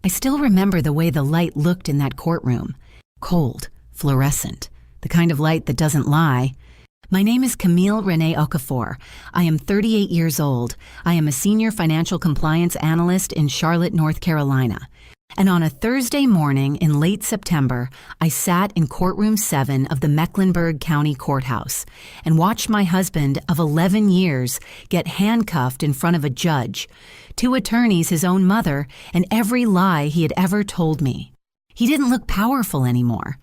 I still remember the way the light looked in that courtroom. Cold, fluorescent, the kind of light that doesn't lie. My name is Camille Renee Okafor. I am 38 years old. I am a senior financial compliance analyst in Charlotte, North Carolina. And on a Thursday morning in late September, I sat in courtroom 7 of the Mecklenburg County Courthouse and watched my husband of 11 years get handcuffed in front of a judge, 2 attorneys, his own mother, and every lie he had ever told me. He didn't look powerful anymore.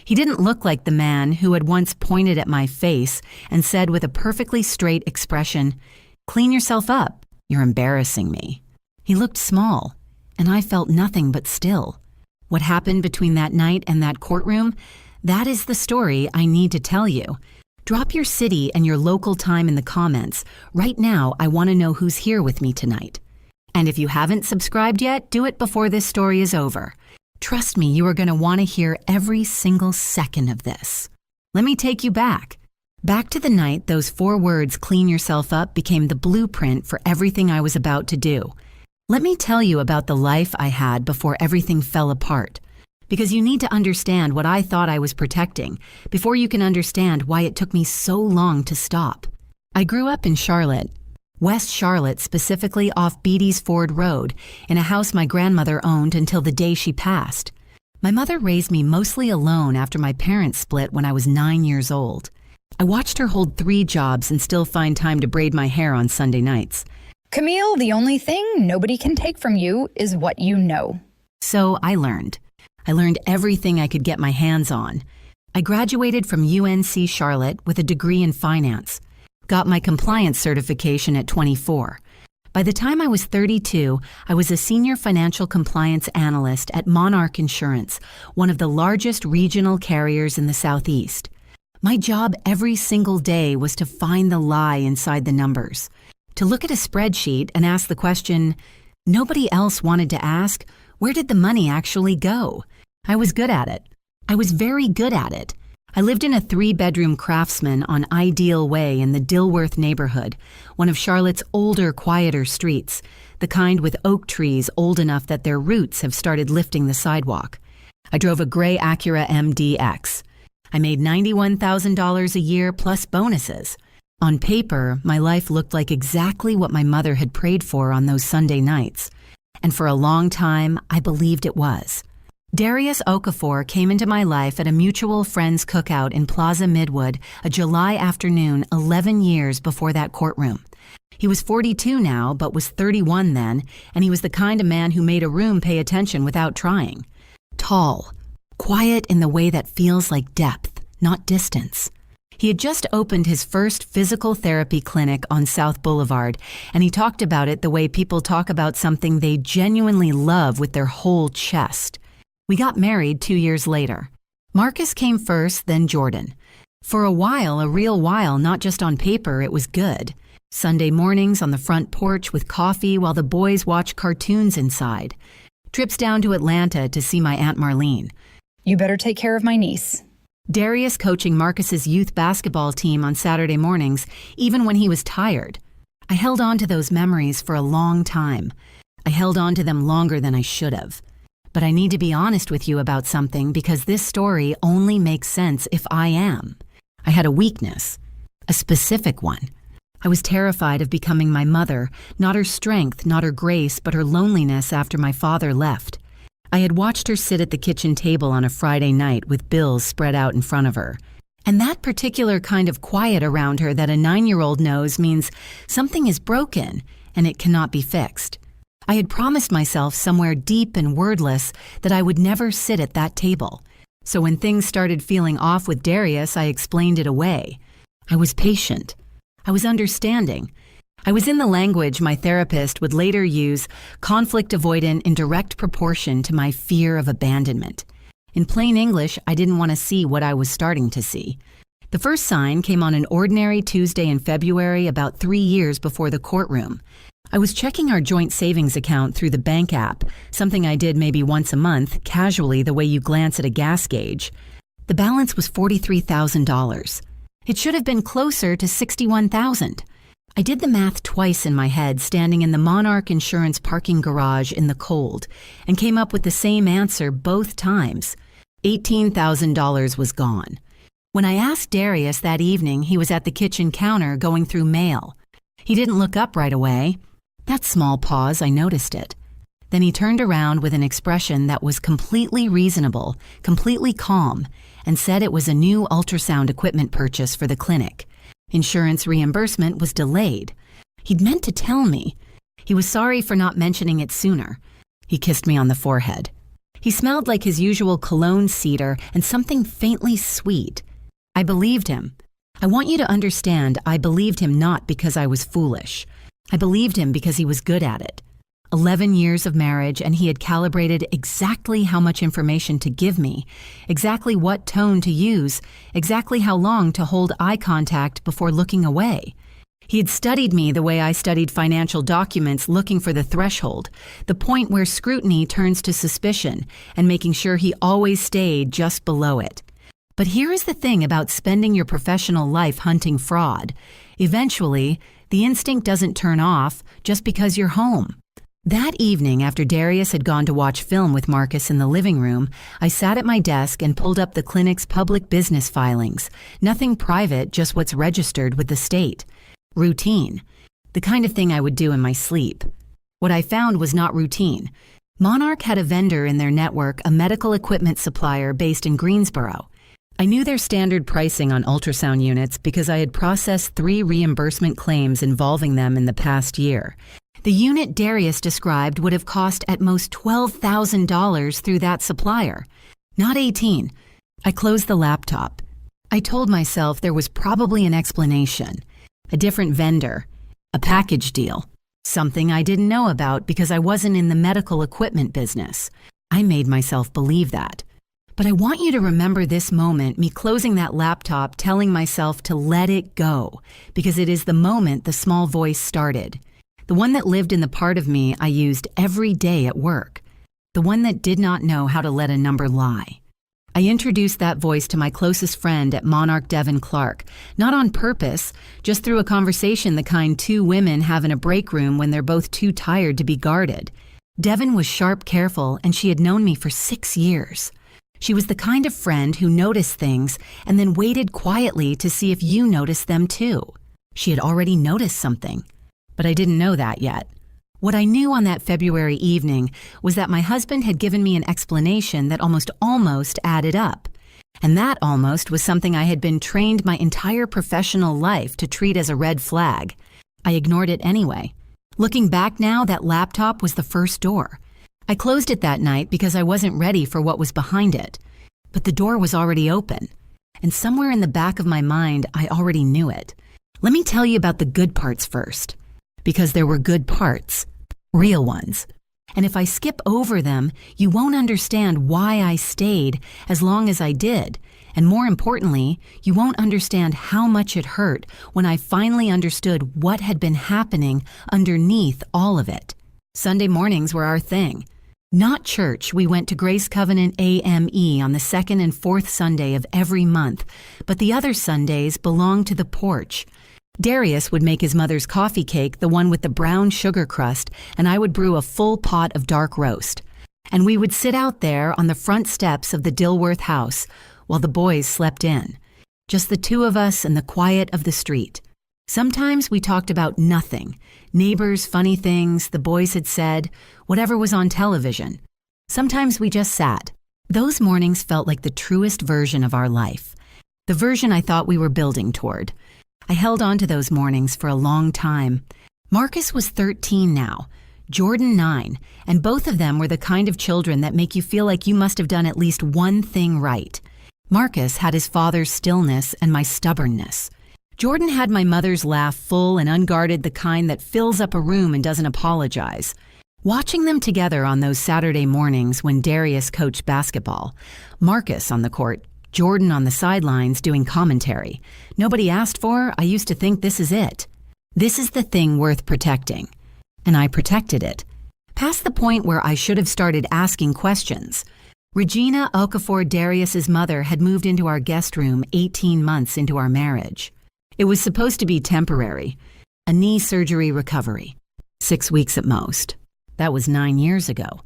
He didn't look like the man who had once pointed at my face and said with a perfectly straight expression, "Clean yourself up, you're embarrassing me." He looked small, and I felt nothing but still. What happened between that night and that courtroom? That is the story I need to tell you. Drop your city and your local time in the comments. Right now, I want to know who's here with me tonight. And if you haven't subscribed yet, do it before this story is over. Trust me, you are going to want to hear every single second of this. Let me take you back. Back to the night those 4 words, "clean yourself up," became the blueprint for everything I was about to do. Let me tell you about the life I had before everything fell apart. Because you need to understand what I thought I was protecting before you can understand why it took me so long to stop. I grew up in Charlotte, West Charlotte, specifically off Beatty's Ford Road, in a house my grandmother owned until the day she passed. My mother raised me mostly alone after my parents split when I was 9 years old. I watched her hold 3 jobs and still find time to braid my hair on Sunday nights. Camille, the only thing nobody can take from you is what you know. So I learned. I learned everything I could get my hands on. I graduated from UNC Charlotte with a degree in finance. Got my compliance certification at 24. By the time I was 32, I was a senior financial compliance analyst at Monarch Insurance, one of the largest regional carriers in the Southeast. My job every single day was to find the lie inside the numbers. To look at a spreadsheet and ask the question nobody else wanted to ask, where did the money actually go? I was good at it. I was very good at it. I lived in a 3-bedroom Craftsman on Ideal Way in the Dilworth neighborhood, one of Charlotte's older, quieter streets, the kind with oak trees old enough that their roots have started lifting the sidewalk. I drove a gray Acura MDX. I made $91,000 a year plus bonuses. On paper, my life looked like exactly what my mother had prayed for on those Sunday nights. And for a long time, I believed it was. Darius Okafor came into my life at a mutual friend's cookout in Plaza Midwood a July afternoon 11 years before that courtroom. He was 42 now, but was 31 then, and he was the kind of man who made a room pay attention without trying. Tall, quiet in the way that feels like depth, not distance. He had just opened his first physical therapy clinic on South Boulevard, and he talked about it the way people talk about something they genuinely love with their whole chest. We got married 2 years later. Marcus came first, then Jordan. For a while, a real while, not just on paper, it was good. Sunday mornings on the front porch with coffee while the boys watched cartoons inside. Trips down to Atlanta to see my Aunt Marlene. You better take care of my niece. Darius coaching Marcus's youth basketball team on Saturday mornings, even when he was tired. I held on to those memories for a long time. I held on to them longer than I should have. But I need to be honest with you about something because this story only makes sense if I am. I had a weakness, a specific one. I was terrified of becoming my mother, not her strength, not her grace, but her loneliness after my father left. I had watched her sit at the kitchen table on a Friday night with bills spread out in front of her. And that particular kind of quiet around her that a 9-year-old knows means something is broken and it cannot be fixed. I had promised myself somewhere deep and wordless that I would never sit at that table. So when things started feeling off with Darius, I explained it away. I was patient. I was understanding. I was in the language my therapist would later use, conflict avoidant in direct proportion to my fear of abandonment. In plain English, I didn't want to see what I was starting to see. The first sign came on an ordinary Tuesday in February about 3 years before the courtroom. I was checking our joint savings account through the bank app, something I did maybe once a month, casually the way you glance at a gas gauge. The balance was $43,000. It should have been closer to $61,000. I did the math twice in my head, standing in the Monarch Insurance parking garage in the cold, and came up with the same answer both times. $18,000 was gone. When I asked Darius that evening, he was at the kitchen counter going through mail. He didn't look up right away. That small pause, I noticed it. Then he turned around with an expression that was completely reasonable, completely calm, and said it was a new ultrasound equipment purchase for the clinic. Insurance reimbursement was delayed. He'd meant to tell me. He was sorry for not mentioning it sooner. He kissed me on the forehead. He smelled like his usual cologne cedar and something faintly sweet. I believed him. I want you to understand, I believed him not because I was foolish. I believed him because he was good at it. 11 years of marriage, and he had calibrated exactly how much information to give me, exactly what tone to use, exactly how long to hold eye contact before looking away. He had studied me the way I studied financial documents, looking for the threshold, the point where scrutiny turns to suspicion, and making sure he always stayed just below it. But here is the thing about spending your professional life hunting fraud. Eventually, the instinct doesn't turn off just because you're home. That evening, after Darius had gone to watch film with Marcus in the living room, I sat at my desk and pulled up the clinic's public business filings. Nothing private, just what's registered with the state. Routine. The kind of thing I would do in my sleep. What I found was not routine. Monarch had a vendor in their network, a medical equipment supplier based in Greensboro. I knew their standard pricing on ultrasound units because I had processed 3 reimbursement claims involving them in the past year. The unit Darius described would have cost at most $12,000 through that supplier, not $18,000. I closed the laptop. I told myself there was probably an explanation, a different vendor, a package deal, something I didn't know about because I wasn't in the medical equipment business. I made myself believe that. But I want you to remember this moment, me closing that laptop, telling myself to let it go, because it is the moment the small voice started. The one that lived in the part of me I used every day at work. The one that did not know how to let a number lie. I introduced that voice to my closest friend at Monarch, Devin Clark, not on purpose, just through a conversation the kind 2 women have in a break room when they're both too tired to be guarded. Devin was sharp, careful, and she had known me for 6 years. She was the kind of friend who noticed things and then waited quietly to see if you noticed them too. She had already noticed something. But I didn't know that yet. What I knew on that February evening was that my husband had given me an explanation that almost added up. And that almost was something I had been trained my entire professional life to treat as a red flag. I ignored it anyway. Looking back now, that laptop was the first door. I closed it that night because I wasn't ready for what was behind it. But the door was already open. And somewhere in the back of my mind, I already knew it. Let me tell you about the good parts first. Because there were good parts, real ones. And if I skip over them, you won't understand why I stayed as long as I did. And more importantly, you won't understand how much it hurt when I finally understood what had been happening underneath all of it. Sunday mornings were our thing. Not church, we went to Grace Covenant AME on the 2nd and 4th Sunday of every month, but the other Sundays belonged to the porch. Darius would make his mother's coffee cake, the one with the brown sugar crust, and I would brew a full pot of dark roast. And we would sit out there on the front steps of the Dilworth house while the boys slept in. Just the 2 of us and the quiet of the street. Sometimes we talked about nothing. Neighbors, funny things, the boys had said, whatever was on television. Sometimes we just sat. Those mornings felt like the truest version of our life. The version I thought we were building toward. I held on to those mornings for a long time. Marcus was 13 now, Jordan 9, and both of them were the kind of children that make you feel like you must have done at least one thing right. Marcus had his father's stillness and my stubbornness. Jordan had my mother's laugh, full and unguarded, the kind that fills up a room and doesn't apologize. Watching them together on those Saturday mornings when Darius coached basketball, Marcus on the court, Jordan on the sidelines doing commentary. Nobody asked for, I used to think this is it. This is the thing worth protecting. And I protected it. Past the point where I should have started asking questions. Regina Okafor, Darius's mother, had moved into our guest room 18 months into our marriage. It was supposed to be temporary. A knee surgery recovery. 6 weeks at most. That was 9 years ago.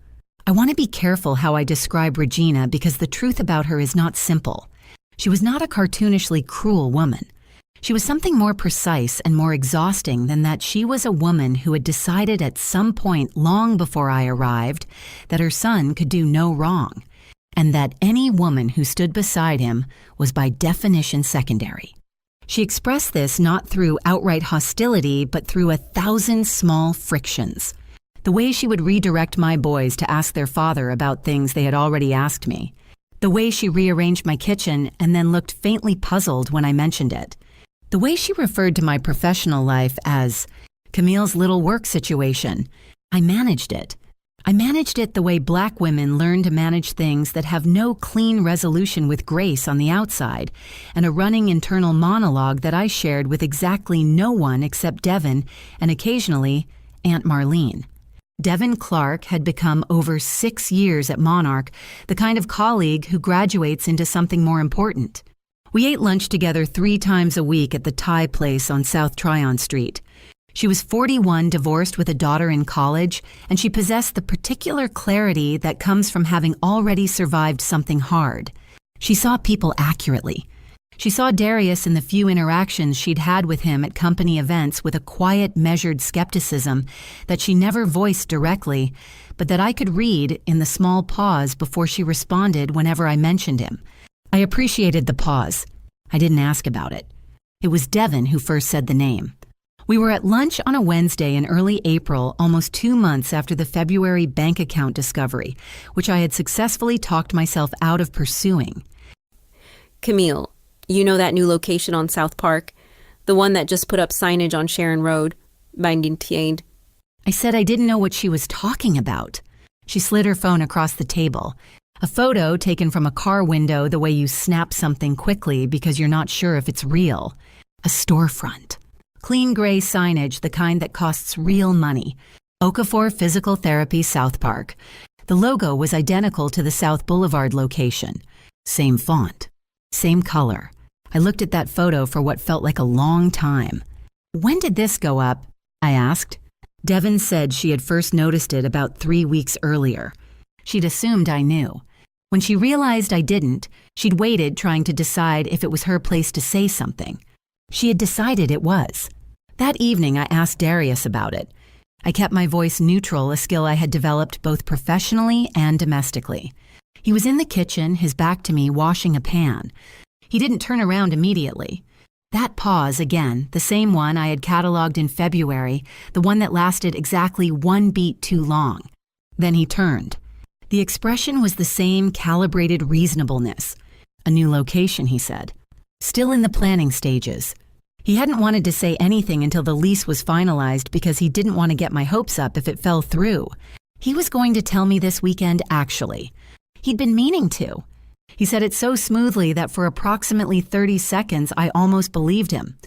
I want to be careful how I describe Regina because the truth about her is not simple. She was not a cartoonishly cruel woman. She was something more precise and more exhausting than that. She was a woman who had decided at some point long before I arrived that her son could do no wrong, and that any woman who stood beside him was by definition secondary. She expressed this not through outright hostility, but through 1,000 small frictions. The way she would redirect my boys to ask their father about things they had already asked me. The way she rearranged my kitchen and then looked faintly puzzled when I mentioned it. The way she referred to my professional life as Camille's little work situation. I managed it. I managed it the way Black women learn to manage things that have no clean resolution with grace on the outside, and a running internal monologue that I shared with exactly no one except Devin and occasionally Aunt Marlene. Devin Clark had become over 6 years at Monarch, the kind of colleague who graduates into something more important. We ate lunch together 3 times a week at the Thai place on South Tryon Street. She was 41, divorced with a daughter in college, and she possessed the particular clarity that comes from having already survived something hard. She saw people accurately. She saw Darius in the few interactions she'd had with him at company events with a quiet, measured skepticism that she never voiced directly, but that I could read in the small pause before she responded whenever I mentioned him. I appreciated the pause. I didn't ask about it. It was Devin who first said the name. We were at lunch on a Wednesday in early April, almost 2 months after the February bank account discovery, which I had successfully talked myself out of pursuing. Camille, you know that new location on South Park? The one that just put up signage on Sharon Road, binding Tiaid. I said I didn't know what she was talking about. She slid her phone across the table. A photo taken from a car window the way you snap something quickly because you're not sure if it's real. A storefront. Clean gray signage, the kind that costs real money. Okafor Physical Therapy, South Park. The logo was identical to the South Boulevard location. Same font. Same color. I looked at that photo for what felt like a long time. When did this go up? I asked. Devin said she had first noticed it about 3 weeks earlier. She'd assumed I knew. When she realized I didn't, she'd waited trying to decide if it was her place to say something. She had decided it was. That evening, I asked Darius about it. I kept my voice neutral, a skill I had developed both professionally and domestically. He was in the kitchen, his back to me, washing a pan. He didn't turn around immediately. That pause, again, the same one I had cataloged in February, the one that lasted exactly 1 beat too long. Then he turned. The expression was the same calibrated reasonableness. A new location, he said. Still in the planning stages. He hadn't wanted to say anything until the lease was finalized because he didn't want to get my hopes up if it fell through. He was going to tell me this weekend, actually. He'd been meaning to. He said it so smoothly that for approximately 30 seconds, I almost believed him.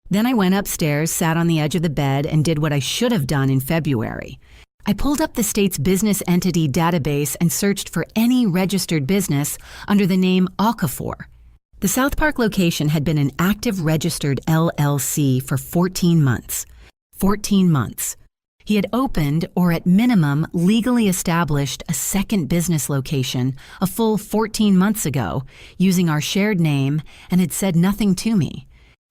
Then I went upstairs, sat on the edge of the bed, and did what I should have done in February. I pulled up the state's business entity database and searched for any registered business under the name Okafor. The South Park location had been an active registered LLC for 14 months. 14 months. He had opened, or at minimum, legally established a second business location a full 14 months ago, using our shared name, and had said nothing to me.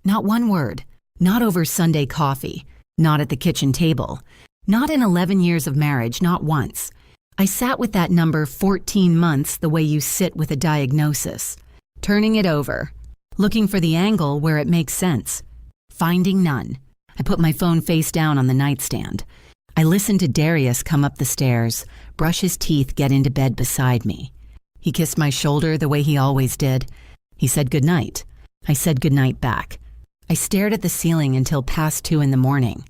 Not one word. Not over Sunday coffee. Not at the kitchen table. Not in 11 years of marriage, not once. I sat with that number 14 months the way you sit with a diagnosis. Turning it over, looking for the angle where it makes sense. Finding none. I put my phone face down on the nightstand. I listened to Darius come up the stairs, brush his teeth, get into bed beside me. He kissed my shoulder the way he always did. He said goodnight. I said goodnight back. I stared at the ceiling until past 2 in the morning.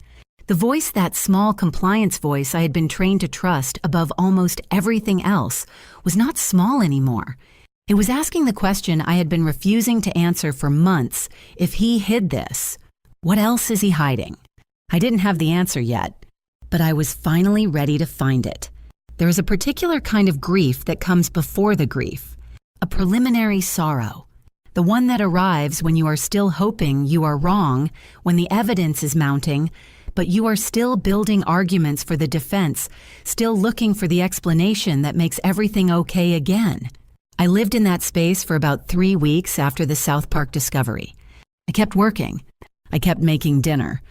The voice, that small compliance voice I had been trained to trust above almost everything else, was not small anymore. It was asking the question I had been refusing to answer for months. If he hid this, what else is he hiding? I didn't have the answer yet, but I was finally ready to find it. There is a particular kind of grief that comes before the grief, a preliminary sorrow. The one that arrives when you are still hoping you are wrong, when the evidence is mounting, but you are still building arguments for the defense, still looking for the explanation that makes everything okay again. I lived in that space for about 3 weeks after the South Park discovery. I kept working. I kept making dinner.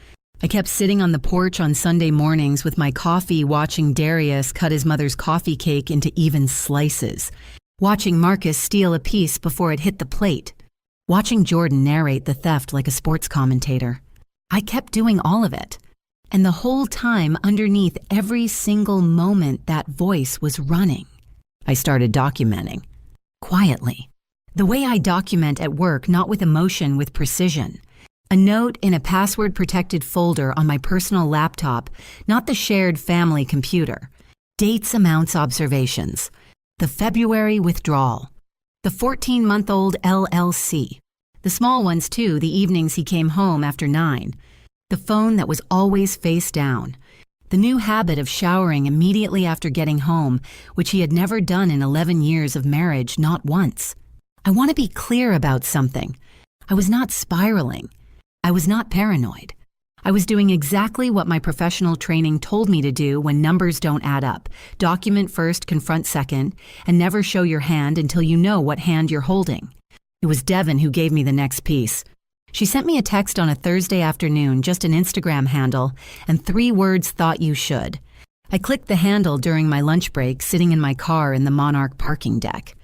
I kept sitting on the porch on Sunday mornings with my coffee, watching Darius cut his mother's coffee cake into even slices, watching Marcus steal a piece before it hit the plate, watching Jordan narrate the theft like a sports commentator. I kept doing all of it. And the whole time, underneath every single moment, that voice was running. I started documenting. Quietly. The way I document at work, not with emotion, with precision. A note in a password-protected folder on my personal laptop, not the shared family computer. Dates, amounts, observations. The February withdrawal. The 14-month-old LLC. The small ones, too, the evenings he came home after 9. The phone that was always face down. The new habit of showering immediately after getting home, which he had never done in 11 years of marriage, not once. I want to be clear about something. I was not spiraling. I was not paranoid. I was doing exactly what my professional training told me to do when numbers don't add up. Document first, confront second, and never show your hand until you know what hand you're holding. It was Devin who gave me the next piece. She sent me a text on a Thursday afternoon, just an Instagram handle, and 3 words, "thought you should." I clicked the handle during my lunch break, sitting in my car in the Monarch parking deck.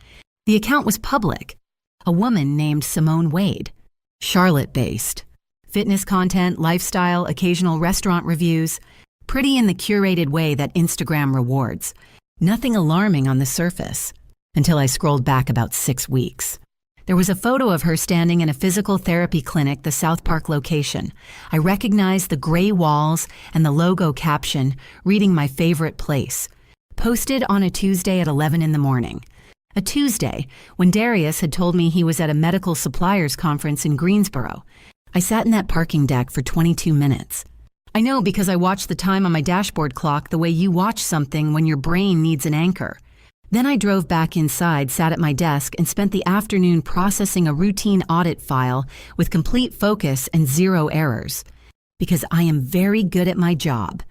The account was public. A woman named Simone Wade. Charlotte-based. Fitness content, lifestyle, occasional restaurant reviews. Pretty in the curated way that Instagram rewards. Nothing alarming on the surface. Until I scrolled back about 6 weeks. There was a photo of her standing in a physical therapy clinic, the South Park location. I recognized the gray walls and the logo caption, reading my favorite place. Posted on a Tuesday at 11 in the morning. A Tuesday, when Darius had told me he was at a medical suppliers conference in Greensboro. I sat in that parking deck for 22 minutes. I know because I watched the time on my dashboard clock the way you watch something when your brain needs an anchor. Then I drove back inside, sat at my desk, and spent the afternoon processing a routine audit file with complete focus and 0 errors. Because I am very good at my job.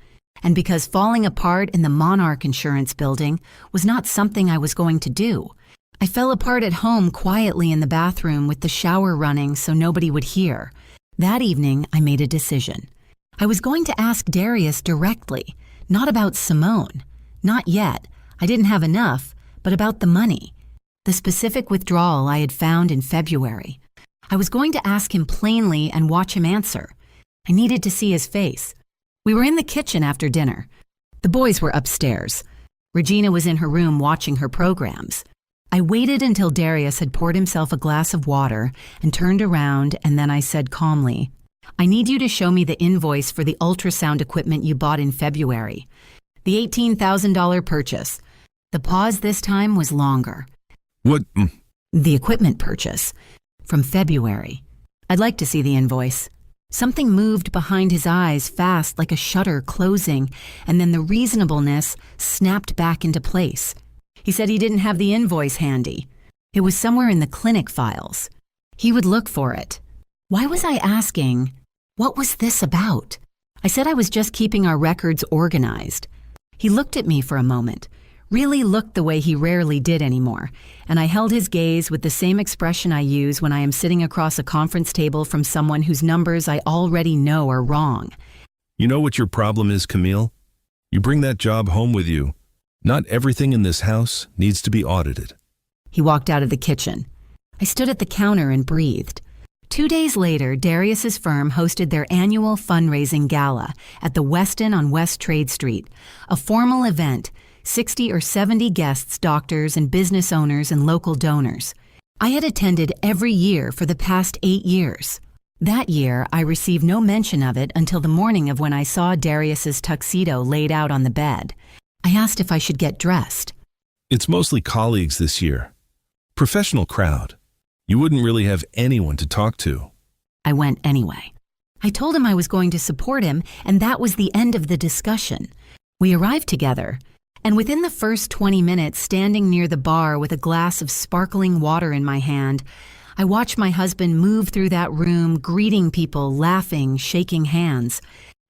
And because falling apart in the Monarch Insurance building was not something I was going to do. I fell apart at home quietly in the bathroom with the shower running so nobody would hear. That evening, I made a decision. I was going to ask Darius directly, not about Simone. Not yet. I didn't have enough, but about the money. The specific withdrawal I had found in February. I was going to ask him plainly and watch him answer. I needed to see his face. We were in the kitchen after dinner. The boys were upstairs. Regina was in her room watching her programs. I waited until Darius had poured himself a glass of water and turned around, and then I said calmly, "I need you to show me the invoice for the ultrasound equipment you bought in February. The $18,000 purchase." The pause this time was longer. What? The equipment purchase. From February. I'd like to see the invoice. Something moved behind his eyes fast like a shutter closing, and then the reasonableness snapped back into place. He said he didn't have the invoice handy. It was somewhere in the clinic files. He would look for it. Why was I asking, what was this about? I said I was just keeping our records organized. He looked at me for a moment, really looked the way he rarely did anymore, and I held his gaze with the same expression I use when I am sitting across a conference table from someone whose numbers I already know are wrong. You know what your problem is, Camille? You bring that job home with you. Not everything in this house needs to be audited. He walked out of the kitchen. I stood at the counter and breathed. 2 days later, Darius's firm hosted their annual fundraising gala at the Westin on West Trade Street, a formal event, 60 or 70 guests, doctors and business owners and local donors. I had attended every year for the past 8 years. That year, I received no mention of it until the morning of when I saw Darius's tuxedo laid out on the bed. I asked if I should get dressed. It's mostly colleagues this year. Professional crowd. You wouldn't really have anyone to talk to. I went anyway. I told him I was going to support him, and that was the end of the discussion. We arrived together, and within the first 20 minutes, standing near the bar with a glass of sparkling water in my hand, I watched my husband move through that room, greeting people, laughing, shaking hands.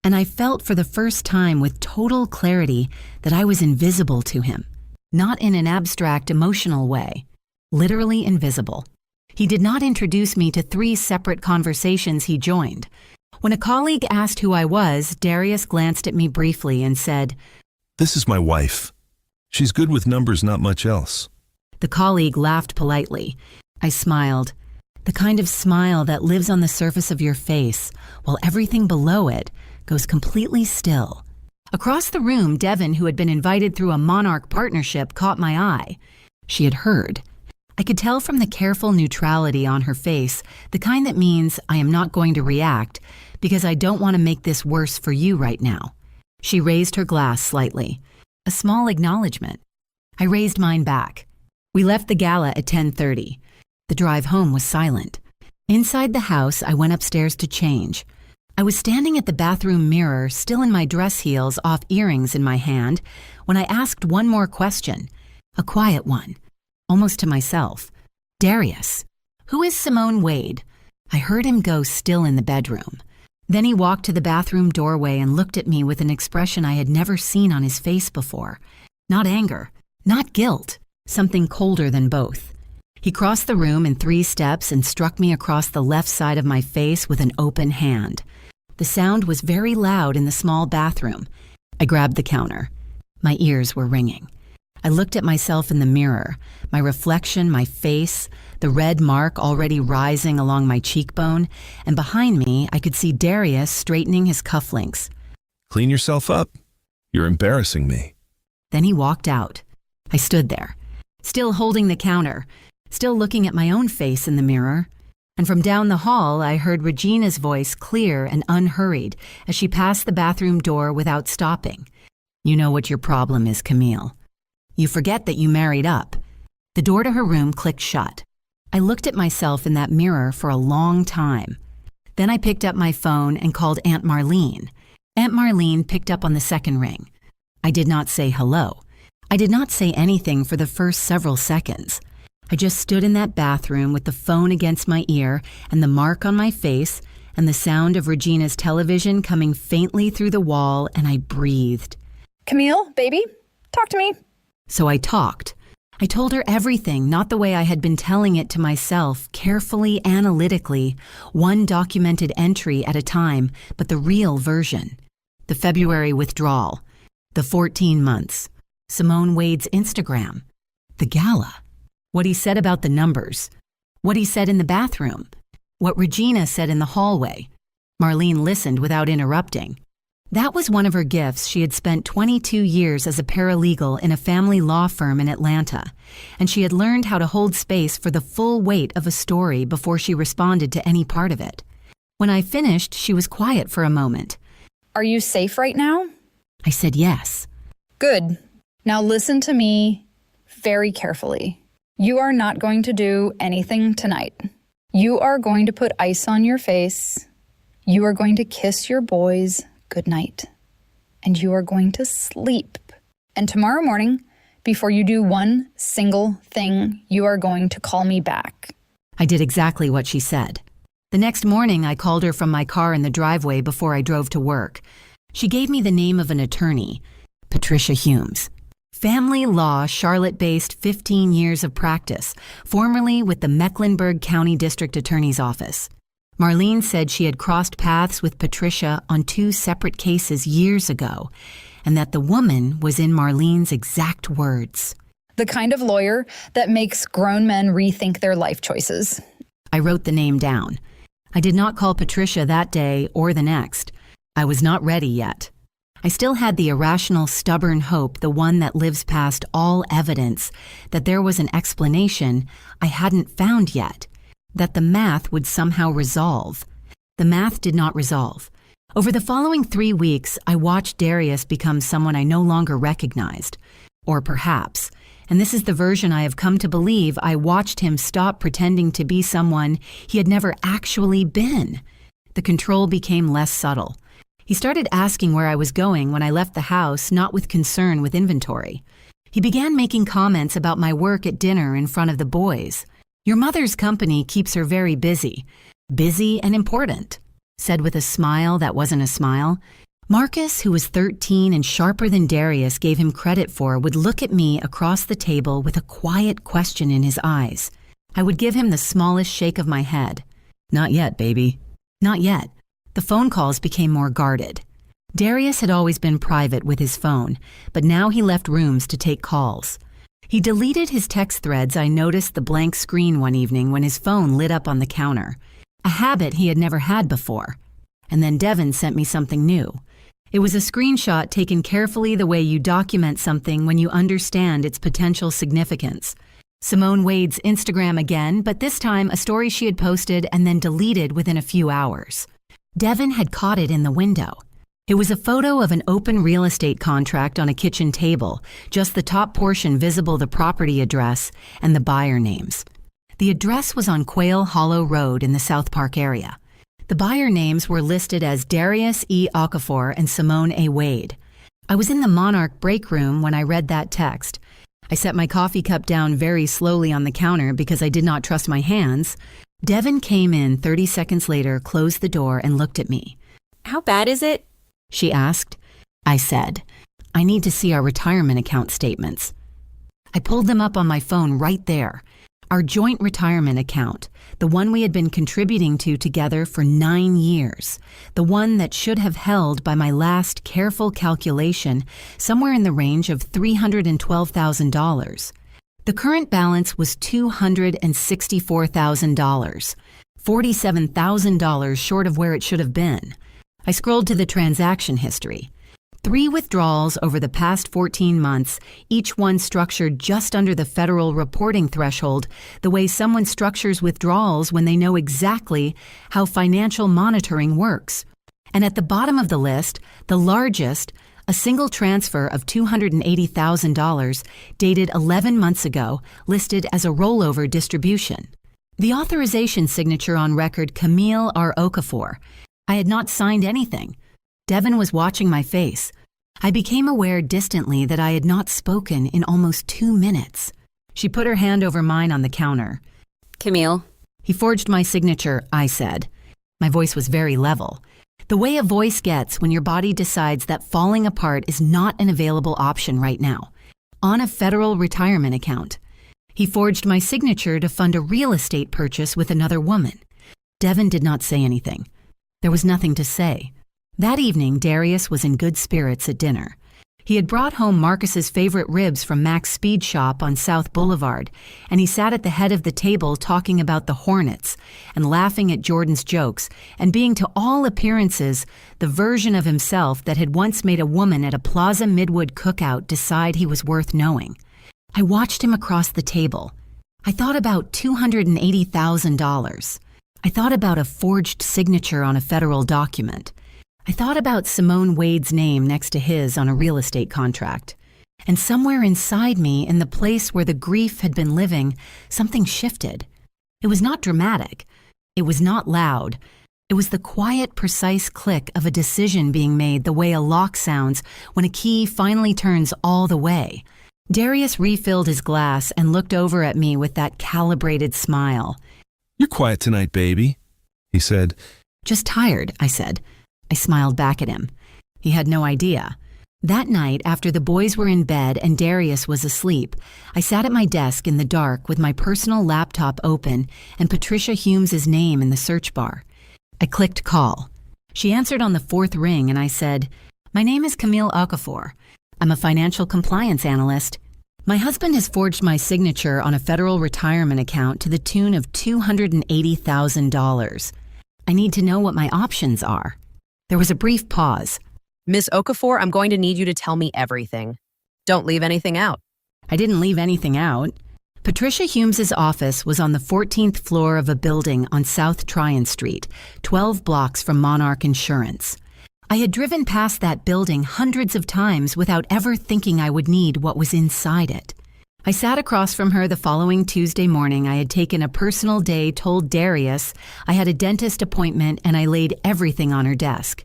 And I felt for the first time with total clarity that I was invisible to him. Not in an abstract, emotional way. Literally invisible. He did not introduce me to 3 separate conversations he joined. When a colleague asked who I was, Darius glanced at me briefly and said, This is my wife. She's good with numbers, not much else. The colleague laughed politely. I smiled. The kind of smile that lives on the surface of your face, while everything below it goes completely still. Across the room, Devon, who had been invited through a Monarch partnership, caught my eye. She had heard. I could tell from the careful neutrality on her face, the kind that means I am not going to react because I don't want to make this worse for you right now. She raised her glass slightly. A small acknowledgement. I raised mine back. We left the gala at 10:30. The drive home was silent. Inside the house, I went upstairs to change. I was standing at the bathroom mirror, still in my dress heels, off earrings in my hand, when I asked one more question. A quiet one. Almost to myself. Darius, who is Simone Wade? I heard him go still in the bedroom. Then he walked to the bathroom doorway and looked at me with an expression I had never seen on his face before. Not anger, not guilt, something colder than both. He crossed the room in 3 steps and struck me across the left side of my face with an open hand. The sound was very loud in the small bathroom. I grabbed the counter. My ears were ringing. I looked at myself in the mirror, my reflection, my face, the red mark already rising along my cheekbone, and behind me I could see Darius straightening his cufflinks. Clean yourself up. You're embarrassing me. Then he walked out. I stood there, still holding the counter, still looking at my own face in the mirror. And from down the hall, I heard Regina's voice clear and unhurried as she passed the bathroom door without stopping. You know what your problem is, Camille. You forget that you married up. The door to her room clicked shut. I looked at myself in that mirror for a long time. Then I picked up my phone and called Aunt Marlene. Aunt Marlene picked up on the second ring. I did not say hello. I did not say anything for the first several seconds. I just stood in that bathroom with the phone against my ear and the mark on my face and the sound of Regina's television coming faintly through the wall, and I breathed. Camille, baby, talk to me. So I talked. I told her everything, not the way I had been telling it to myself, carefully, analytically, one documented entry at a time, but the real version. The February withdrawal. The 14 months. Simone Wade's Instagram. The gala. What he said about the numbers. What he said in the bathroom. What Regina said in the hallway. Marlene listened without interrupting. That was one of her gifts. She had spent 22 years as a paralegal in a family law firm in Atlanta, and she had learned how to hold space for the full weight of a story before she responded to any part of it. When I finished, she was quiet for a moment. Are you safe right now? I said yes. Good. Now listen to me very carefully. You are not going to do anything tonight. You are going to put ice on your face. You are going to kiss your boys good night. And you are going to sleep. And tomorrow morning, before you do one single thing, you are going to call me back. I did exactly what she said. The next morning, I called her from my car in the driveway before I drove to work. She gave me the name of an attorney, Patricia Humes. Family law, Charlotte-based, 15 years of practice, formerly with the Mecklenburg County District Attorney's Office. Marlene said she had crossed paths with Patricia on 2 separate cases years ago, and that the woman was in Marlene's exact words. The kind of lawyer that makes grown men rethink their life choices. I wrote the name down. I did not call Patricia that day or the next. I was not ready yet. I still had the irrational, stubborn hope, the one that lives past all evidence, that there was an explanation I hadn't found yet, that the math would somehow resolve. The math did not resolve. Over the following 3 weeks, I watched Darius become someone I no longer recognized. Or perhaps, and this is the version I have come to believe, I watched him stop pretending to be someone he had never actually been. The control became less subtle. He started asking where I was going when I left the house, not with concern with inventory. He began making comments about my work at dinner in front of the boys. Your mother's company keeps her very busy. Busy and important, said with a smile that wasn't a smile. Marcus, who was 13 and sharper than Darius gave him credit for, would look at me across the table with a quiet question in his eyes. I would give him the smallest shake of my head. Not yet, baby. Not yet. The phone calls became more guarded. Darius had always been private with his phone, but now he left rooms to take calls. He deleted his text threads. I noticed the blank screen one evening when his phone lit up on the counter, a habit he had never had before. And then Devin sent me something new. It was a screenshot taken carefully the way you document something when you understand its potential significance. Simone Wade's Instagram again, but this time a story she had posted and then deleted within a few hours. Devin had caught it in the window. It was a photo of an open real estate contract on a kitchen table, just the top portion visible, the property address and the buyer names. The address was on Quail Hollow Road in the South Park area. The buyer names were listed as Darius E. Okafor and Simone A. Wade. I was in the Monarch break room when I read that text. I set my coffee cup down very slowly on the counter because I did not trust my hands. Devin came in 30 seconds later, closed the door, and looked at me. How bad is it? She asked. I said, I need to see our retirement account statements. I pulled them up on my phone right there. Our joint retirement account, the one we had been contributing to together for 9 years, the one that should have held, by my last careful calculation, somewhere in the range of $312,000. The current balance was $264,000, $47,000 short of where it should have been. I scrolled to the transaction history. 3 withdrawals over the past 14 months, each one structured just under the federal reporting threshold, the way someone structures withdrawals when they know exactly how financial monitoring works. And at the bottom of the list, the largest, a single transfer of $280,000 dated 11 months ago, listed as a rollover distribution. The authorization signature on record, Camille R. Okafor. I had not signed anything. Devin was watching my face. I became aware distantly that I had not spoken in almost 2 minutes. She put her hand over mine on the counter. Camille. He forged my signature, I said. My voice was very level. The way a voice gets when your body decides that falling apart is not an available option right now. On a federal retirement account. He forged my signature to fund a real estate purchase with another woman. Devin did not say anything. There was nothing to say. That evening, Darius was in good spirits at dinner. He had brought home Marcus's favorite ribs from Mac's Speed Shop on South Boulevard, and he sat at the head of the table talking about the Hornets and laughing at Jordan's jokes and being to all appearances the version of himself that had once made a woman at a Plaza Midwood cookout decide he was worth knowing. I watched him across the table. I thought about $280,000. I thought about a forged signature on a federal document. I thought about Simone Wade's name next to his on a real estate contract. And somewhere inside me, in the place where the grief had been living, something shifted. It was not dramatic. It was not loud. It was the quiet, precise click of a decision being made, the way a lock sounds when a key finally turns all the way. Darius refilled his glass and looked over at me with that calibrated smile. You're quiet tonight, baby, he said. Just tired, I said. I smiled back at him. He had no idea. That night, after the boys were in bed and Darius was asleep, I sat at my desk in the dark with my personal laptop open and Patricia Humes' name in the search bar. I clicked call. She answered on the 4th ring and I said, "My name is Camille Okafor. I'm a financial compliance analyst. My husband has forged my signature on a federal retirement account to the tune of $280,000. I need to know what my options are." There was a brief pause. Miss Okafor, I'm going to need you to tell me everything. Don't leave anything out. I didn't leave anything out. Patricia Humes' office was on the 14th floor of a building on South Tryon Street, 12 blocks from Monarch Insurance. I had driven past that building hundreds of times without ever thinking I would need what was inside it. I sat across from her the following Tuesday morning. I had taken a personal day, told Darius I had a dentist appointment, and I laid everything on her desk.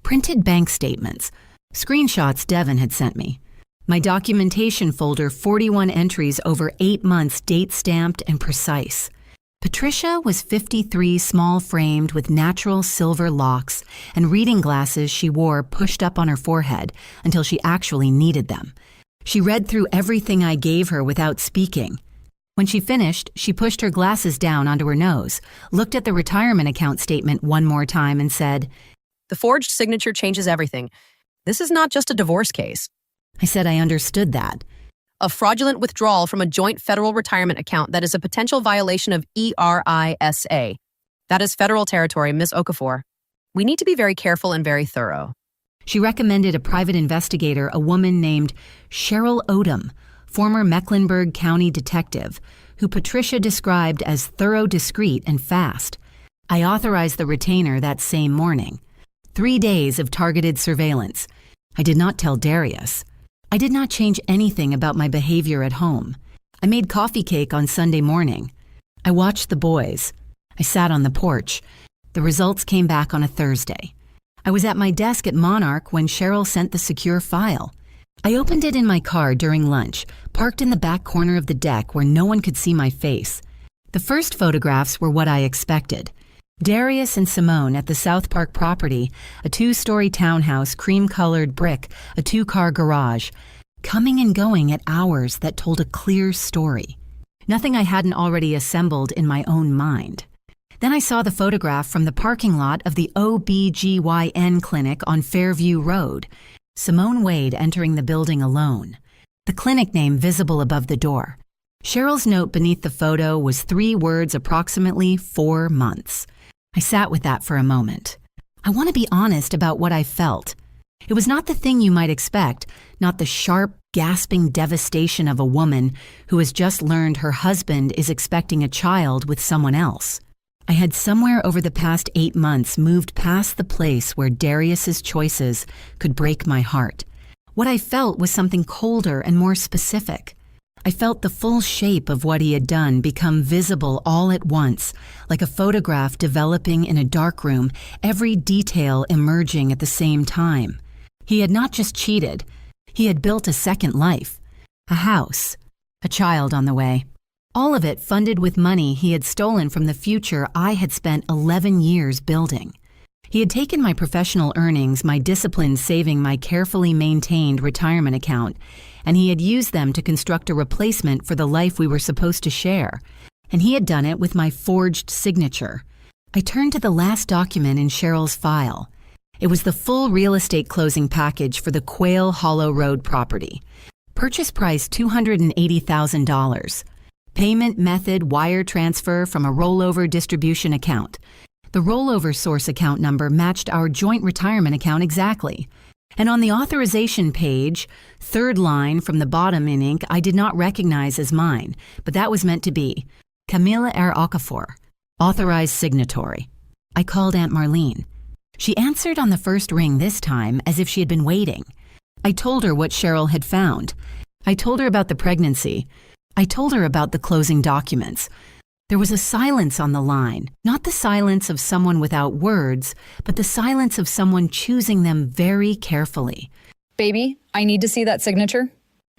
Printed bank statements, screenshots Devin had sent me. My documentation folder, 41 entries over 8 months, date stamped and precise. Patricia was 53, small-framed with natural silver locks and reading glasses she wore pushed up on her forehead until she actually needed them. She read through everything I gave her without speaking. When she finished, she pushed her glasses down onto her nose, looked at the retirement account statement one more time and said, The forged signature changes everything. This is not just a divorce case. I said I understood that. A fraudulent withdrawal from a joint federal retirement account that is a potential violation of ERISA. That is federal territory, Ms. Okafor. We need to be very careful and very thorough. She recommended a private investigator, a woman named Cheryl Odom, former Mecklenburg County detective, who Patricia described as thorough, discreet, and fast. I authorized the retainer that same morning. 3 days of targeted surveillance. I did not tell Darius. I did not change anything about my behavior at home. I made coffee cake on Sunday morning. I watched the boys. I sat on the porch. The results came back on a Thursday. I was at my desk at Monarch when Cheryl sent the secure file. I opened it in my car during lunch, parked in the back corner of the deck where no one could see my face. The first photographs were what I expected. Darius and Simone at the South Park property, a 2-story townhouse, cream-colored brick, a 2-car garage, coming and going at hours that told a clear story. Nothing I hadn't already assembled in my own mind. Then I saw the photograph from the parking lot of the OBGYN clinic on Fairview Road. Simone Wade entering the building alone. The clinic name visible above the door. Cheryl's note beneath the photo was 3 words, approximately 4 months. I sat with that for a moment. I want to be honest about what I felt. It was not the thing you might expect, not the sharp, gasping devastation of a woman who has just learned her husband is expecting a child with someone else. I had somewhere over the past 8 months moved past the place where Darius's choices could break my heart. What I felt was something colder and more specific. I felt the full shape of what he had done become visible all at once, like a photograph developing in a darkroom, every detail emerging at the same time. He had not just cheated. He had built a second life, a house, a child on the way. All of it funded with money he had stolen from the future I had spent 11 years building. He had taken my professional earnings, my discipline saving my carefully maintained retirement account, and he had used them to construct a replacement for the life we were supposed to share. And he had done it with my forged signature. I turned to the last document in Cheryl's file. It was the full real estate closing package for the Quail Hollow Road property. Purchase price $280,000. Payment method wire transfer from a rollover distribution account. The rollover source account number matched our joint retirement account exactly. And on the authorization page, 3rd line from the bottom in ink I did not recognize as mine, but that was meant to be. Camille Renee Okafor, authorized signatory. I called Aunt Marlene. She answered on the first ring this time as if she had been waiting. I told her what Cheryl had found. I told her about the pregnancy. I told her about the closing documents. There was a silence on the line, not the silence of someone without words, but the silence of someone choosing them very carefully. Baby, I need to see that signature.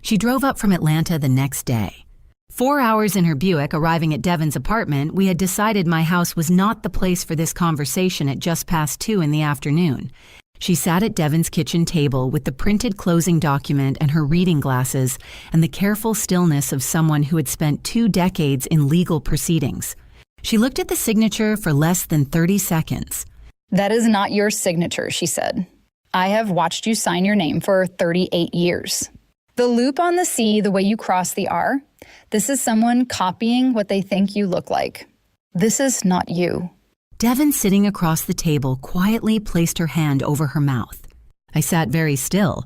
She drove up from Atlanta the next day. 4 hours in her Buick, arriving at Devin's apartment, we had decided my house was not the place for this conversation at just past 2 in the afternoon. She sat at Devin's kitchen table with the printed closing document and her reading glasses and the careful stillness of someone who had spent 2 decades in legal proceedings. She looked at the signature for less than 30 seconds. That is not your signature, she said. I have watched you sign your name for 38 years. The loop on the C, the way you cross the R, this is someone copying what they think you look like. This is not you. Devin, sitting across the table, quietly placed her hand over her mouth. I sat very still.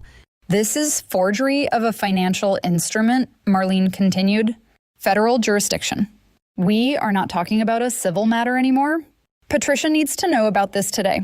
This is forgery of a financial instrument, Marlene continued. Federal jurisdiction. We are not talking about a civil matter anymore. Patricia needs to know about this today.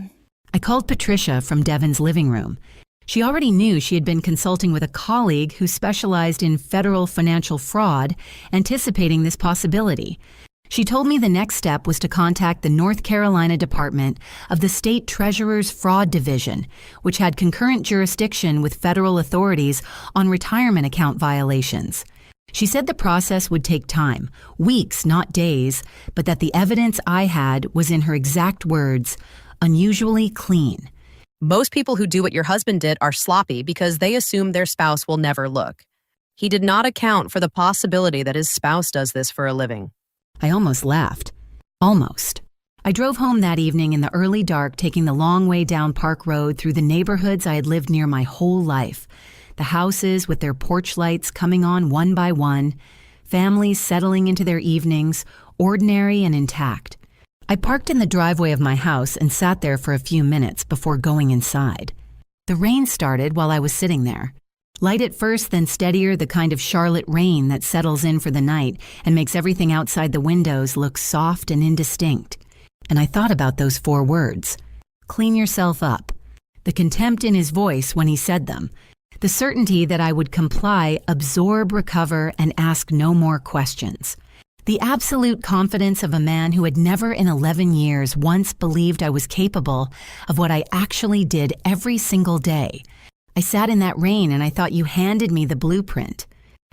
I called Patricia from Devin's living room. She already knew she had been consulting with a colleague who specialized in federal financial fraud, anticipating this possibility. She told me the next step was to contact the North Carolina Department of the State Treasurer's Fraud Division, which had concurrent jurisdiction with federal authorities on retirement account violations. She said the process would take time, weeks, not days, but that the evidence I had was, in her exact words, unusually clean. Most people who do what your husband did are sloppy because they assume their spouse will never look. He did not account for the possibility that his spouse does this for a living. I almost laughed. Almost. I drove home that evening in the early dark, taking the long way down Park Road through the neighborhoods I had lived near my whole life. The houses with their porch lights coming on one by one, families settling into their evenings, ordinary and intact. I parked in the driveway of my house and sat there for a few minutes before going inside. The rain started while I was sitting there. Light at first, then steadier, the kind of Charlotte rain that settles in for the night and makes everything outside the windows look soft and indistinct. And I thought about those 4 words. Clean yourself up. The contempt in his voice when he said them. The certainty that I would comply, absorb, recover, and ask no more questions. The absolute confidence of a man who had never in 11 years once believed I was capable of what I actually did every single day. I sat in that rain and I thought you handed me the blueprint.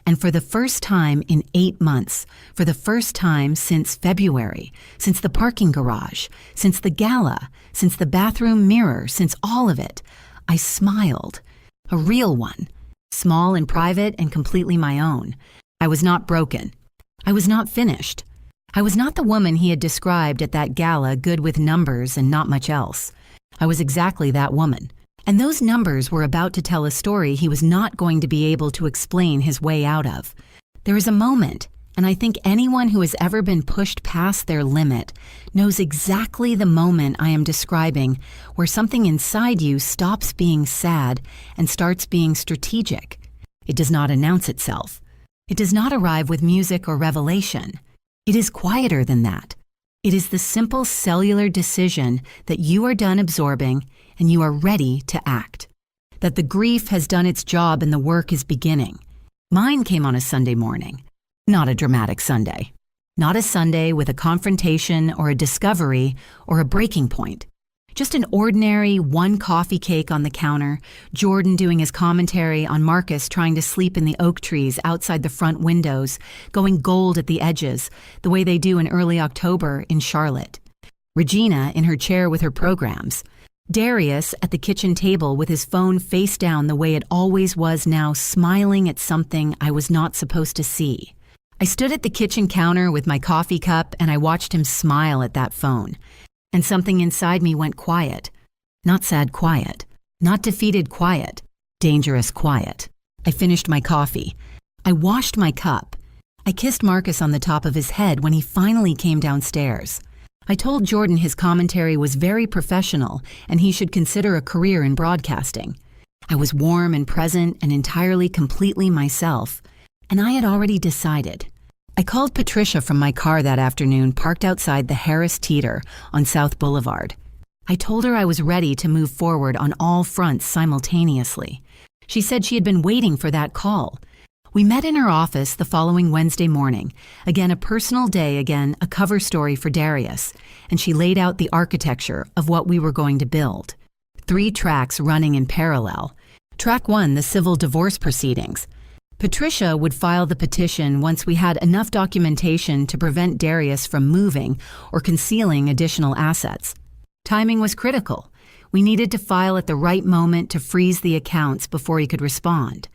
And for the first time in 8 months, for the first time since February, since the parking garage, since the gala, since the bathroom mirror, since all of it, I smiled. A real one. Small and private and completely my own. I was not broken. I was not finished. I was not the woman he had described at that gala, good with numbers and not much else. I was exactly that woman. And those numbers were about to tell a story he was not going to be able to explain his way out of. There is a moment, and I think anyone who has ever been pushed past their limit knows exactly the moment I am describing, where something inside you stops being sad and starts being strategic. It does not announce itself. It does not arrive with music or revelation. It is quieter than that. It is the simple cellular decision that you are done absorbing and you are ready to act. That the grief has done its job and the work is beginning. Mine came on a Sunday morning. Not a dramatic Sunday. Not a Sunday with a confrontation or a discovery or a breaking point. Just an ordinary 1 coffee cake on the counter, Jordan doing his commentary on Marcus trying to sleep in the oak trees outside the front windows, going gold at the edges, the way they do in early October in Charlotte. Regina in her chair with her programs. Darius at the kitchen table with his phone face down the way it always was now, smiling at something I was not supposed to see. I stood at the kitchen counter with my coffee cup and I watched him smile at that phone. And something inside me went quiet. Not sad quiet. Not defeated quiet. Dangerous quiet. I finished my coffee. I washed my cup. I kissed Marcus on the top of his head when he finally came downstairs. I told Jordan his commentary was very professional and he should consider a career in broadcasting. I was warm and present and entirely, completely myself. And I had already decided. I called Patricia from my car that afternoon, parked outside the Harris Teeter on South Boulevard. I told her I was ready to move forward on all fronts simultaneously. She said she had been waiting for that call. We met in her office the following Wednesday morning. Again, a personal day, again, a cover story for Darius. And she laid out the architecture of what we were going to build. 3 tracks running in parallel. Track 1, the civil divorce proceedings. Patricia would file the petition once we had enough documentation to prevent Darius from moving or concealing additional assets. Timing was critical. We needed to file at the right moment to freeze the accounts before he could respond.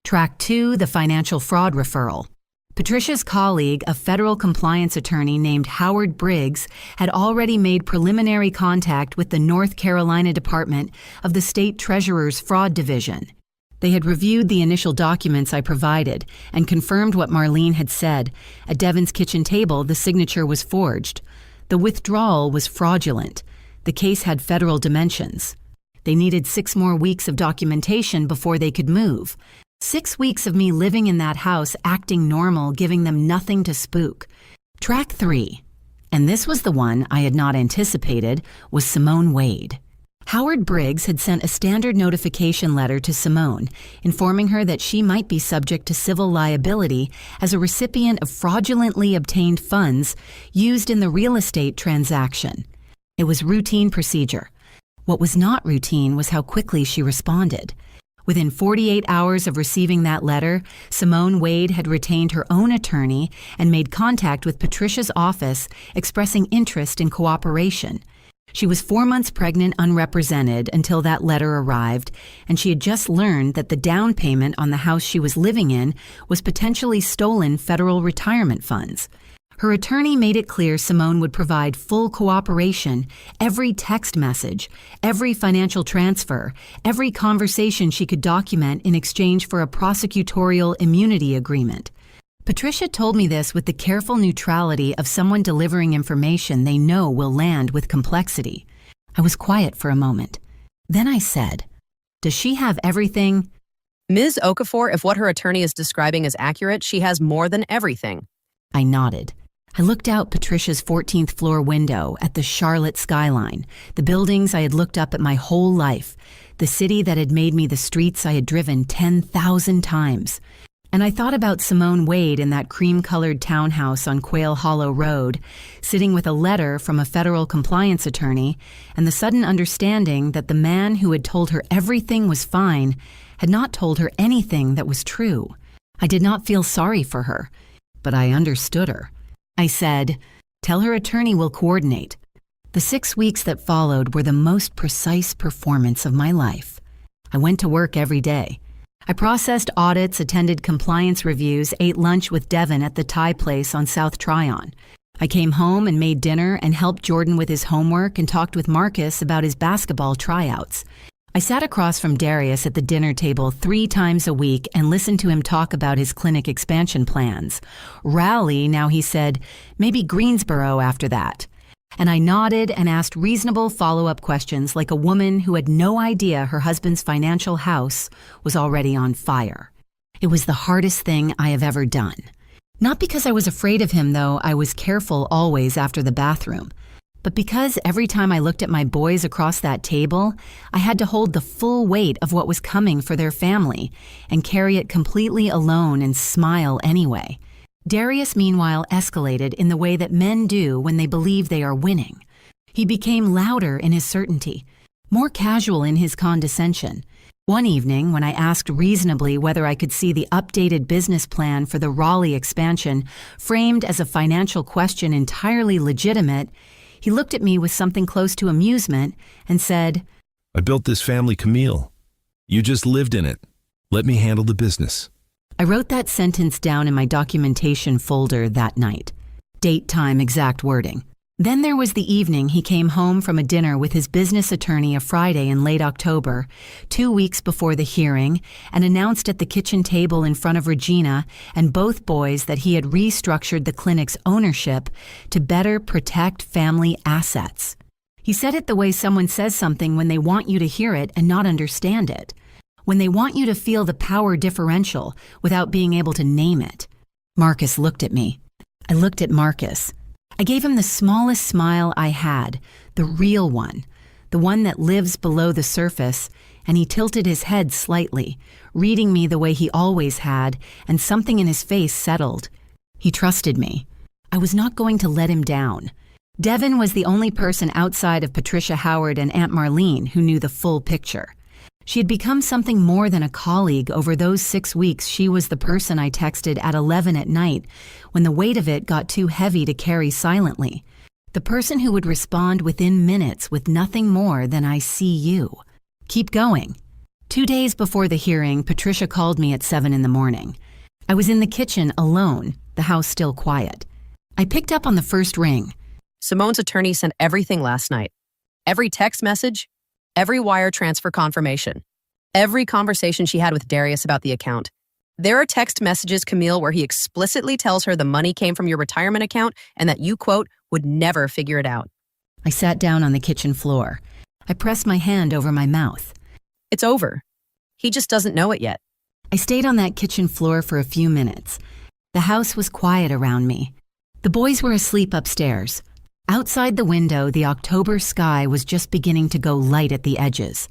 Track 2, the financial fraud referral. Patricia's colleague, a federal compliance attorney named Howard Briggs, had already made preliminary contact with the North Carolina Department of the State Treasurer's Fraud Division. They had reviewed the initial documents I provided and confirmed what Marlene had said. At Devin's kitchen table, the signature was forged. The withdrawal was fraudulent. The case had federal dimensions. They needed 6 more weeks of documentation before they could move. 6 weeks of me living in that house, acting normal, giving them nothing to spook. Track 3, and this was the one I had not anticipated, was Simone Wade. Howard Briggs had sent a standard notification letter to Simone, informing her that she might be subject to civil liability as a recipient of fraudulently obtained funds used in the real estate transaction. It was routine procedure. What was not routine was how quickly she responded. Within 48 hours of receiving that letter, Simone Wade had retained her own attorney and made contact with Patricia's office, expressing interest in cooperation. She was 4 months pregnant unrepresented until that letter arrived, and she had just learned that the down payment on the house she was living in was potentially stolen federal retirement funds. Her attorney made it clear Simone would provide full cooperation, every text message, every financial transfer, every conversation she could document in exchange for a prosecutorial immunity agreement. Patricia told me this with the careful neutrality of someone delivering information they know will land with complexity. I was quiet for a moment. Then I said, "Does she have everything?" Ms. Okafor, if what her attorney is describing is accurate, she has more than everything. I nodded. I looked out Patricia's 14th floor window at the Charlotte skyline, the buildings I had looked up at my whole life, the city that had made me the streets I had driven 10,000 times. And I thought about Simone Wade in that cream-colored townhouse on Quail Hollow Road, sitting with a letter from a federal compliance attorney, and the sudden understanding that the man who had told her everything was fine had not told her anything that was true. I did not feel sorry for her, but I understood her. I said, "Tell her attorney will coordinate." The 6 weeks that followed were the most precise performance of my life. I went to work every day. I processed audits, attended compliance reviews, ate lunch with Devin at the Thai place on South Tryon. I came home and made dinner and helped Jordan with his homework and talked with Marcus about his basketball tryouts. I sat across from Darius at the dinner table 3 times a week and listened to him talk about his clinic expansion plans. Raleigh, now he said, maybe Greensboro after that. And I nodded and asked reasonable follow-up questions like a woman who had no idea her husband's financial house was already on fire. It was the hardest thing I have ever done. Not because I was afraid of him, though I was careful always after the bathroom, but because every time I looked at my boys across that table, I had to hold the full weight of what was coming for their family and carry it completely alone and smile anyway. Darius, meanwhile, escalated in the way that men do when they believe they are winning. He became louder in his certainty, more casual in his condescension. One evening, when I asked reasonably whether I could see the updated business plan for the Raleigh expansion, framed as a financial question entirely legitimate, he looked at me with something close to amusement and said, "I built this family, Camille. You just lived in it. Let me handle the business." I wrote that sentence down in my documentation folder that night. Date, time, exact wording. Then there was the evening he came home from a dinner with his business attorney a Friday in late October, 2 weeks before the hearing, and announced at the kitchen table in front of Regina and both boys that he had restructured the clinic's ownership to better protect family assets. He said it the way someone says something when they want you to hear it and not understand it, when they want you to feel the power differential without being able to name it. Marcus looked at me. I looked at Marcus. I gave him the smallest smile I had, the real one, the one that lives below the surface, and he tilted his head slightly, reading me the way he always had, and something in his face settled. He trusted me. I was not going to let him down. Devin was the only person outside of Patricia Howard and Aunt Marlene who knew the full picture. She had become something more than a colleague over those 6 weeks. She was the person I texted at 11 at night when the weight of it got too heavy to carry silently. The person who would respond within minutes with nothing more than "I see you. Keep going." 2 days before the hearing, Patricia called me at 7 in the morning. I was in the kitchen alone, the house still quiet. I picked up on the first ring. Simone's attorney sent everything last night. Every text message, every wire transfer confirmation, every conversation she had with Darius about the account. There are text messages, Camille, where he explicitly tells her the money came from your retirement account and that you, quote, would never figure it out. I sat down on the kitchen floor. I pressed my hand over my mouth. It's over. He just doesn't know it yet. I stayed on that kitchen floor for a few minutes. The house was quiet around me. The boys were asleep upstairs. Outside the window, the October sky was just beginning to go light at the edges.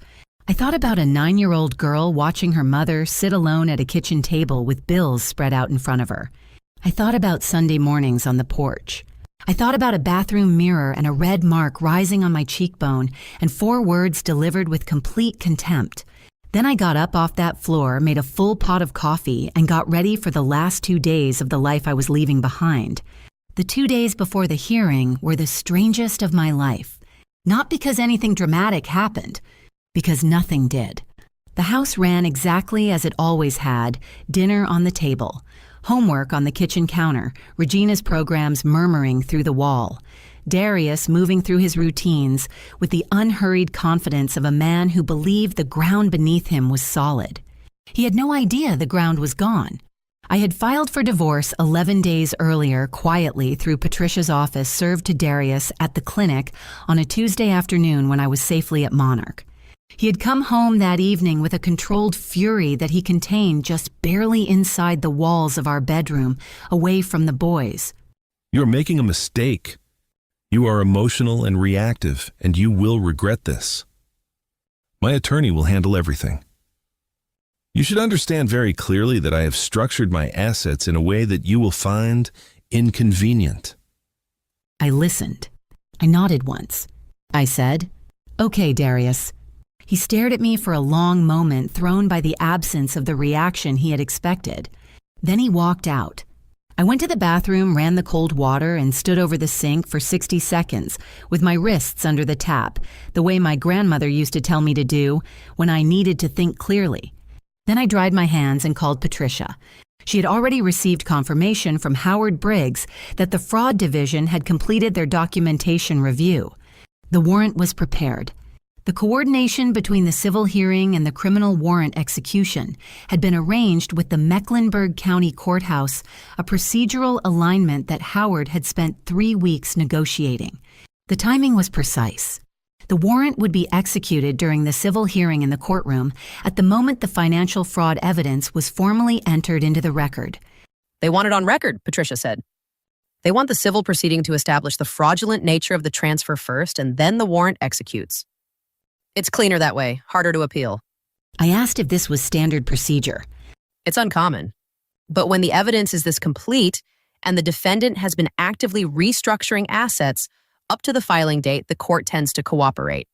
I thought about a 9-year-old girl watching her mother sit alone at a kitchen table with bills spread out in front of her. I thought about Sunday mornings on the porch. I thought about a bathroom mirror and a red mark rising on my cheekbone and 4 words delivered with complete contempt. Then I got up off that floor, made a full pot of coffee, and got ready for the last 2 days of the life I was leaving behind. The 2 days before the hearing were the strangest of my life. Not because anything dramatic happened, because nothing did. The house ran exactly as it always had, dinner on the table, homework on the kitchen counter, Regina's programs murmuring through the wall, Darius moving through his routines with the unhurried confidence of a man who believed the ground beneath him was solid. He had no idea the ground was gone. I had filed for divorce 11 days earlier quietly through Patricia's office served to Darius at the clinic on a Tuesday afternoon when I was safely at Monarch. He had come home that evening with a controlled fury that he contained just barely inside the walls of our bedroom, away from the boys. You're making a mistake. You are emotional and reactive, and you will regret this. My attorney will handle everything. You should understand very clearly that I have structured my assets in a way that you will find inconvenient. I listened. I nodded once. I said, "Okay, Darius." He stared at me for a long moment, thrown by the absence of the reaction he had expected. Then he walked out. I went to the bathroom, ran the cold water, and stood over the sink for 60 seconds with my wrists under the tap, the way my grandmother used to tell me to do when I needed to think clearly. Then I dried my hands and called Patricia. She had already received confirmation from Howard Briggs that the fraud division had completed their documentation review. The warrant was prepared. The coordination between the civil hearing and the criminal warrant execution had been arranged with the Mecklenburg County Courthouse, a procedural alignment that Howard had spent 3 weeks negotiating. The timing was precise. The warrant would be executed during the civil hearing in the courtroom at the moment the financial fraud evidence was formally entered into the record. They want it on record, Patricia said. They want the civil proceeding to establish the fraudulent nature of the transfer first, and then the warrant executes. It's cleaner that way, harder to appeal. I asked if this was standard procedure. It's uncommon. But when the evidence is this complete and the defendant has been actively restructuring assets, up to the filing date, the court tends to cooperate.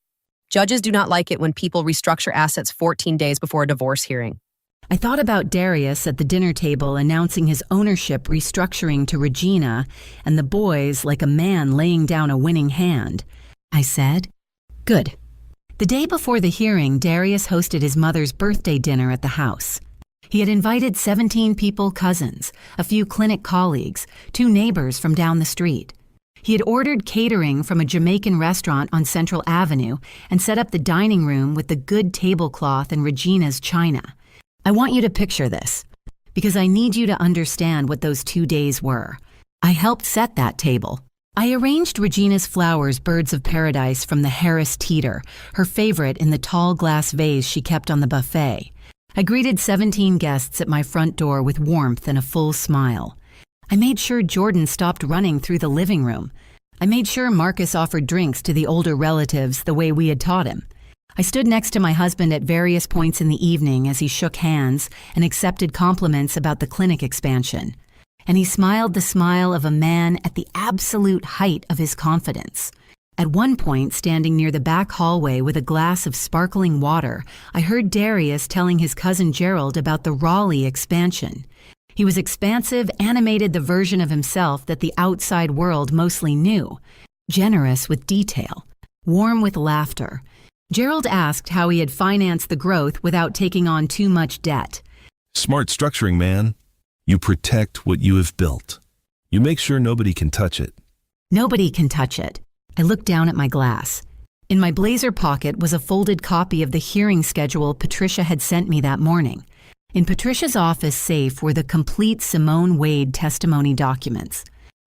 Judges do not like it when people restructure assets 14 days before a divorce hearing. I thought about Darius at the dinner table announcing his ownership restructuring to Regina and the boys like a man laying down a winning hand. I said, "Good." The day before the hearing, Darius hosted his mother's birthday dinner at the house. He had invited 17 people, cousins, a few clinic colleagues, 2 neighbors from down the street. He had ordered catering from a Jamaican restaurant on Central Avenue and set up the dining room with the good tablecloth and Regina's china. I want you to picture this, because I need you to understand what those 2 days were. I helped set that table. I arranged Regina's flowers, birds of paradise from the Harris Teeter, her favorite in the tall glass vase she kept on the buffet. I greeted 17 guests at my front door with warmth and a full smile. I made sure Jordan stopped running through the living room. I made sure Marcus offered drinks to the older relatives the way we had taught him. I stood next to my husband at various points in the evening as he shook hands and accepted compliments about the clinic expansion. And he smiled the smile of a man at the absolute height of his confidence. At one point, standing near the back hallway with a glass of sparkling water, I heard Darius telling his cousin Gerald about the Raleigh expansion. He was expansive, animated the version of himself that the outside world mostly knew, generous with detail, warm with laughter. Gerald asked how he had financed the growth without taking on too much debt. Smart structuring, man. You protect what you have built. You make sure nobody can touch it. Nobody can touch it. I looked down at my glass. In my blazer pocket was a folded copy of the hearing schedule Patricia had sent me that morning. In Patricia's office safe were the complete Simone Wade testimony documents,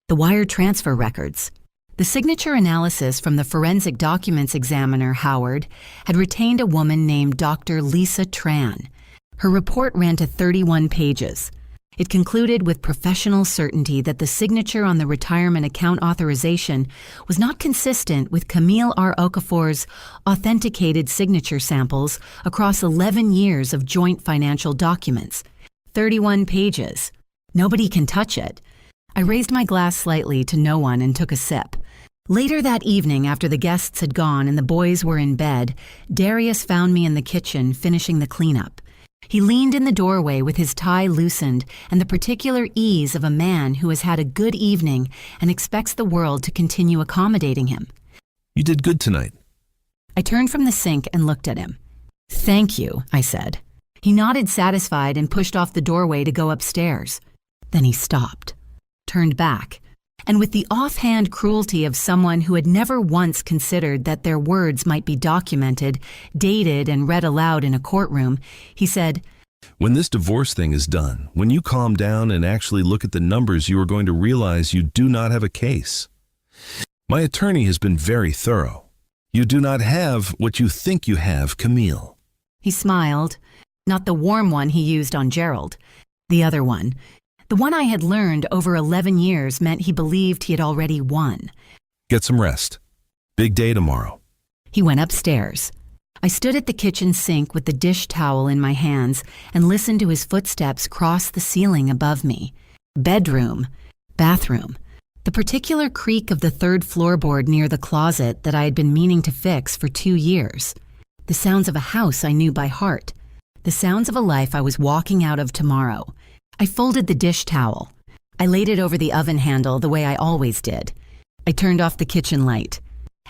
the wire transfer records. The signature analysis from the forensic documents examiner, Howard, had retained a woman named Dr. Lisa Tran. Her report ran to 31 pages. It concluded with professional certainty that the signature on the retirement account authorization was not consistent with Camille R. Okafor's authenticated signature samples across 11 years of joint financial documents. 31 pages. Nobody can touch it. I raised my glass slightly to no one and took a sip. Later that evening, after the guests had gone and the boys were in bed, Darius found me in the kitchen finishing the cleanup. He leaned in the doorway with his tie loosened and the particular ease of a man who has had a good evening and expects the world to continue accommodating him. You did good tonight. I turned from the sink and looked at him. "Thank you," I said. He nodded satisfied and pushed off the doorway to go upstairs. Then he stopped, turned back, and with the offhand cruelty of someone who had never once considered that their words might be documented, dated, and read aloud in a courtroom, he said, When this divorce thing is done, when you calm down and actually look at the numbers, you are going to realize you do not have a case. My attorney has been very thorough. You do not have what you think you have, Camille. He smiled, not the warm one he used on Gerald. The other one. The one I had learned over 11 years meant he believed he had already won. Get some rest. Big day tomorrow. He went upstairs. I stood at the kitchen sink with the dish towel in my hands and listened to his footsteps cross the ceiling above me. Bedroom, bathroom, the particular creak of the third floorboard near the closet that I had been meaning to fix for 2 years. The sounds of a house I knew by heart. The sounds of a life I was walking out of tomorrow. I folded the dish towel. I laid it over the oven handle the way I always did. I turned off the kitchen light.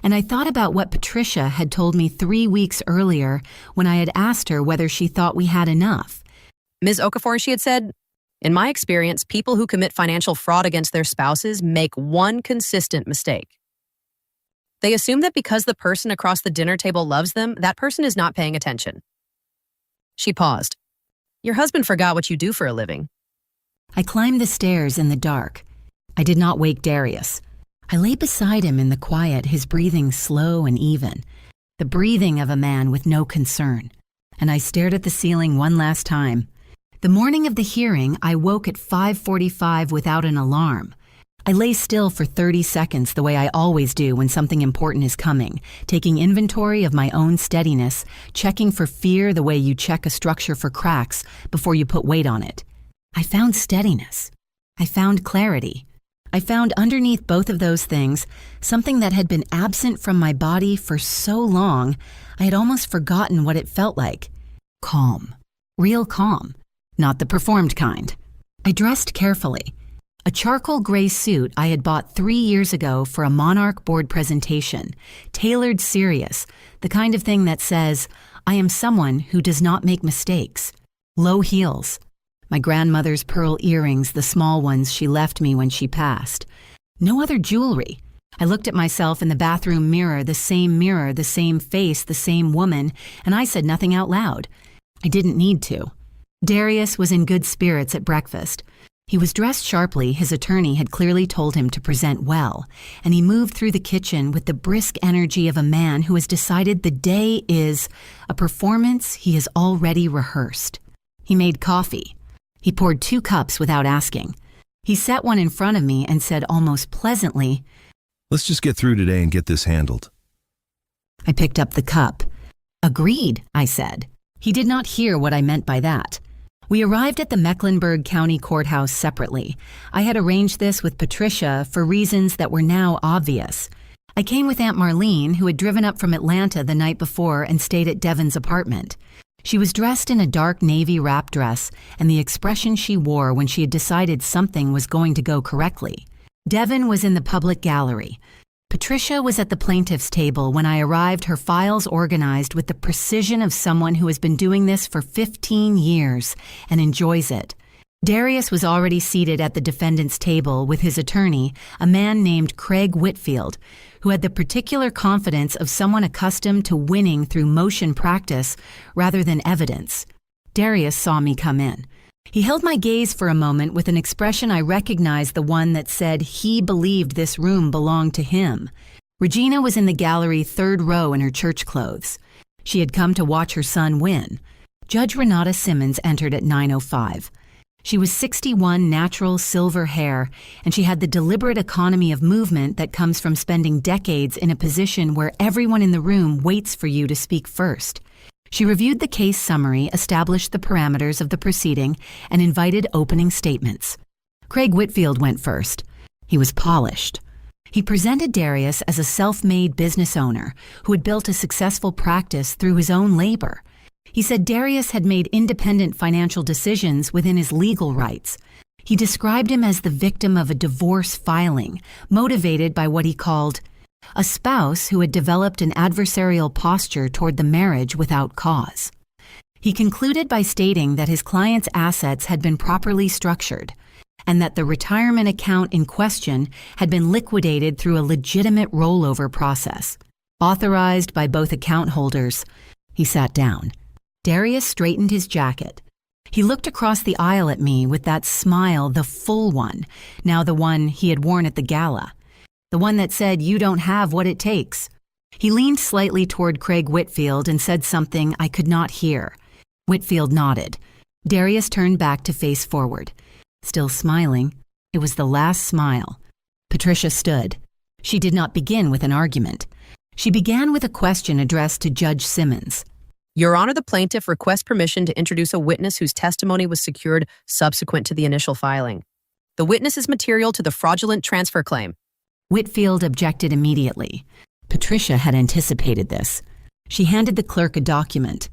And I thought about what Patricia had told me 3 weeks earlier when I had asked her whether she thought we had enough. Ms. Okafor, she had said, in my experience, people who commit financial fraud against their spouses make one consistent mistake. They assume that because the person across the dinner table loves them, that person is not paying attention. She paused. Your husband forgot what you do for a living. I climbed the stairs in the dark. I did not wake Darius. I lay beside him in the quiet, his breathing slow and even, the breathing of a man with no concern. And I stared at the ceiling one last time. The morning of the hearing, I woke at 5:45 without an alarm. I lay still for 30 seconds the way I always do when something important is coming, taking inventory of my own steadiness, checking for fear the way you check a structure for cracks before you put weight on it. I found steadiness. I found clarity. I found underneath both of those things something that had been absent from my body for so long I had almost forgotten what it felt like. Calm. Real calm. Not the performed kind. I dressed carefully. A charcoal gray suit I had bought 3 years ago for a Monarch board presentation, tailored serious, the kind of thing that says, I am someone who does not make mistakes. Low heels. My grandmother's pearl earrings, the small ones she left me when she passed. No other jewelry. I looked at myself in the bathroom mirror, the same face, the same woman, and I said nothing out loud. I didn't need to. Darius was in good spirits at breakfast. He was dressed sharply, his attorney had clearly told him to present well, and he moved through the kitchen with the brisk energy of a man who has decided the day is a performance he has already rehearsed. He made coffee. He poured 2 cups without asking. He set one in front of me and said almost pleasantly, Let's just get through today and get this handled. I picked up the cup. Agreed, I said. He did not hear what I meant by that. We arrived at the Mecklenburg County Courthouse separately. I had arranged this with Patricia for reasons that were now obvious. I came with Aunt Marlene, who had driven up from Atlanta the night before and stayed at Devon's apartment. She was dressed in a dark navy wrap dress and the expression she wore when she had decided something was going to go correctly. Devon was in the public gallery. Patricia was at the plaintiff's table when I arrived, her files organized with the precision of someone who has been doing this for 15 years and enjoys it. Darius was already seated at the defendant's table with his attorney, a man named Craig Whitfield, who had the particular confidence of someone accustomed to winning through motion practice rather than evidence. Darius saw me come in. He held my gaze for a moment with an expression I recognized, the one that said he believed this room belonged to him. Regina was in the gallery 3rd row in her church clothes. She had come to watch her son win. Judge Renata Simmons entered at 9:05. She was 61, natural silver hair, and she had the deliberate economy of movement that comes from spending decades in a position where everyone in the room waits for you to speak first. She reviewed the case summary, established the parameters of the proceeding, and invited opening statements. Craig Whitfield went first. He was polished. He presented Darius as a self-made business owner who had built a successful practice through his own labor. He said Darius had made independent financial decisions within his legal rights. He described him as the victim of a divorce filing, motivated by what he called a spouse who had developed an adversarial posture toward the marriage without cause. He concluded by stating that his client's assets had been properly structured and that the retirement account in question had been liquidated through a legitimate rollover process, authorized by both account holders. He sat down. Darius straightened his jacket. He looked across the aisle at me with that smile, the full one, now the one he had worn at the gala, the one that said, "You don't have what it takes." He leaned slightly toward Craig Whitfield and said something I could not hear. Whitfield nodded. Darius turned back to face forward. Still smiling, it was the last smile. Patricia stood. She did not begin with an argument. She began with a question addressed to Judge Simmons. Your Honor, the plaintiff requests permission to introduce a witness whose testimony was secured subsequent to the initial filing. The witness is material to the fraudulent transfer claim. Whitfield objected immediately. Patricia had anticipated this. She handed the clerk a document.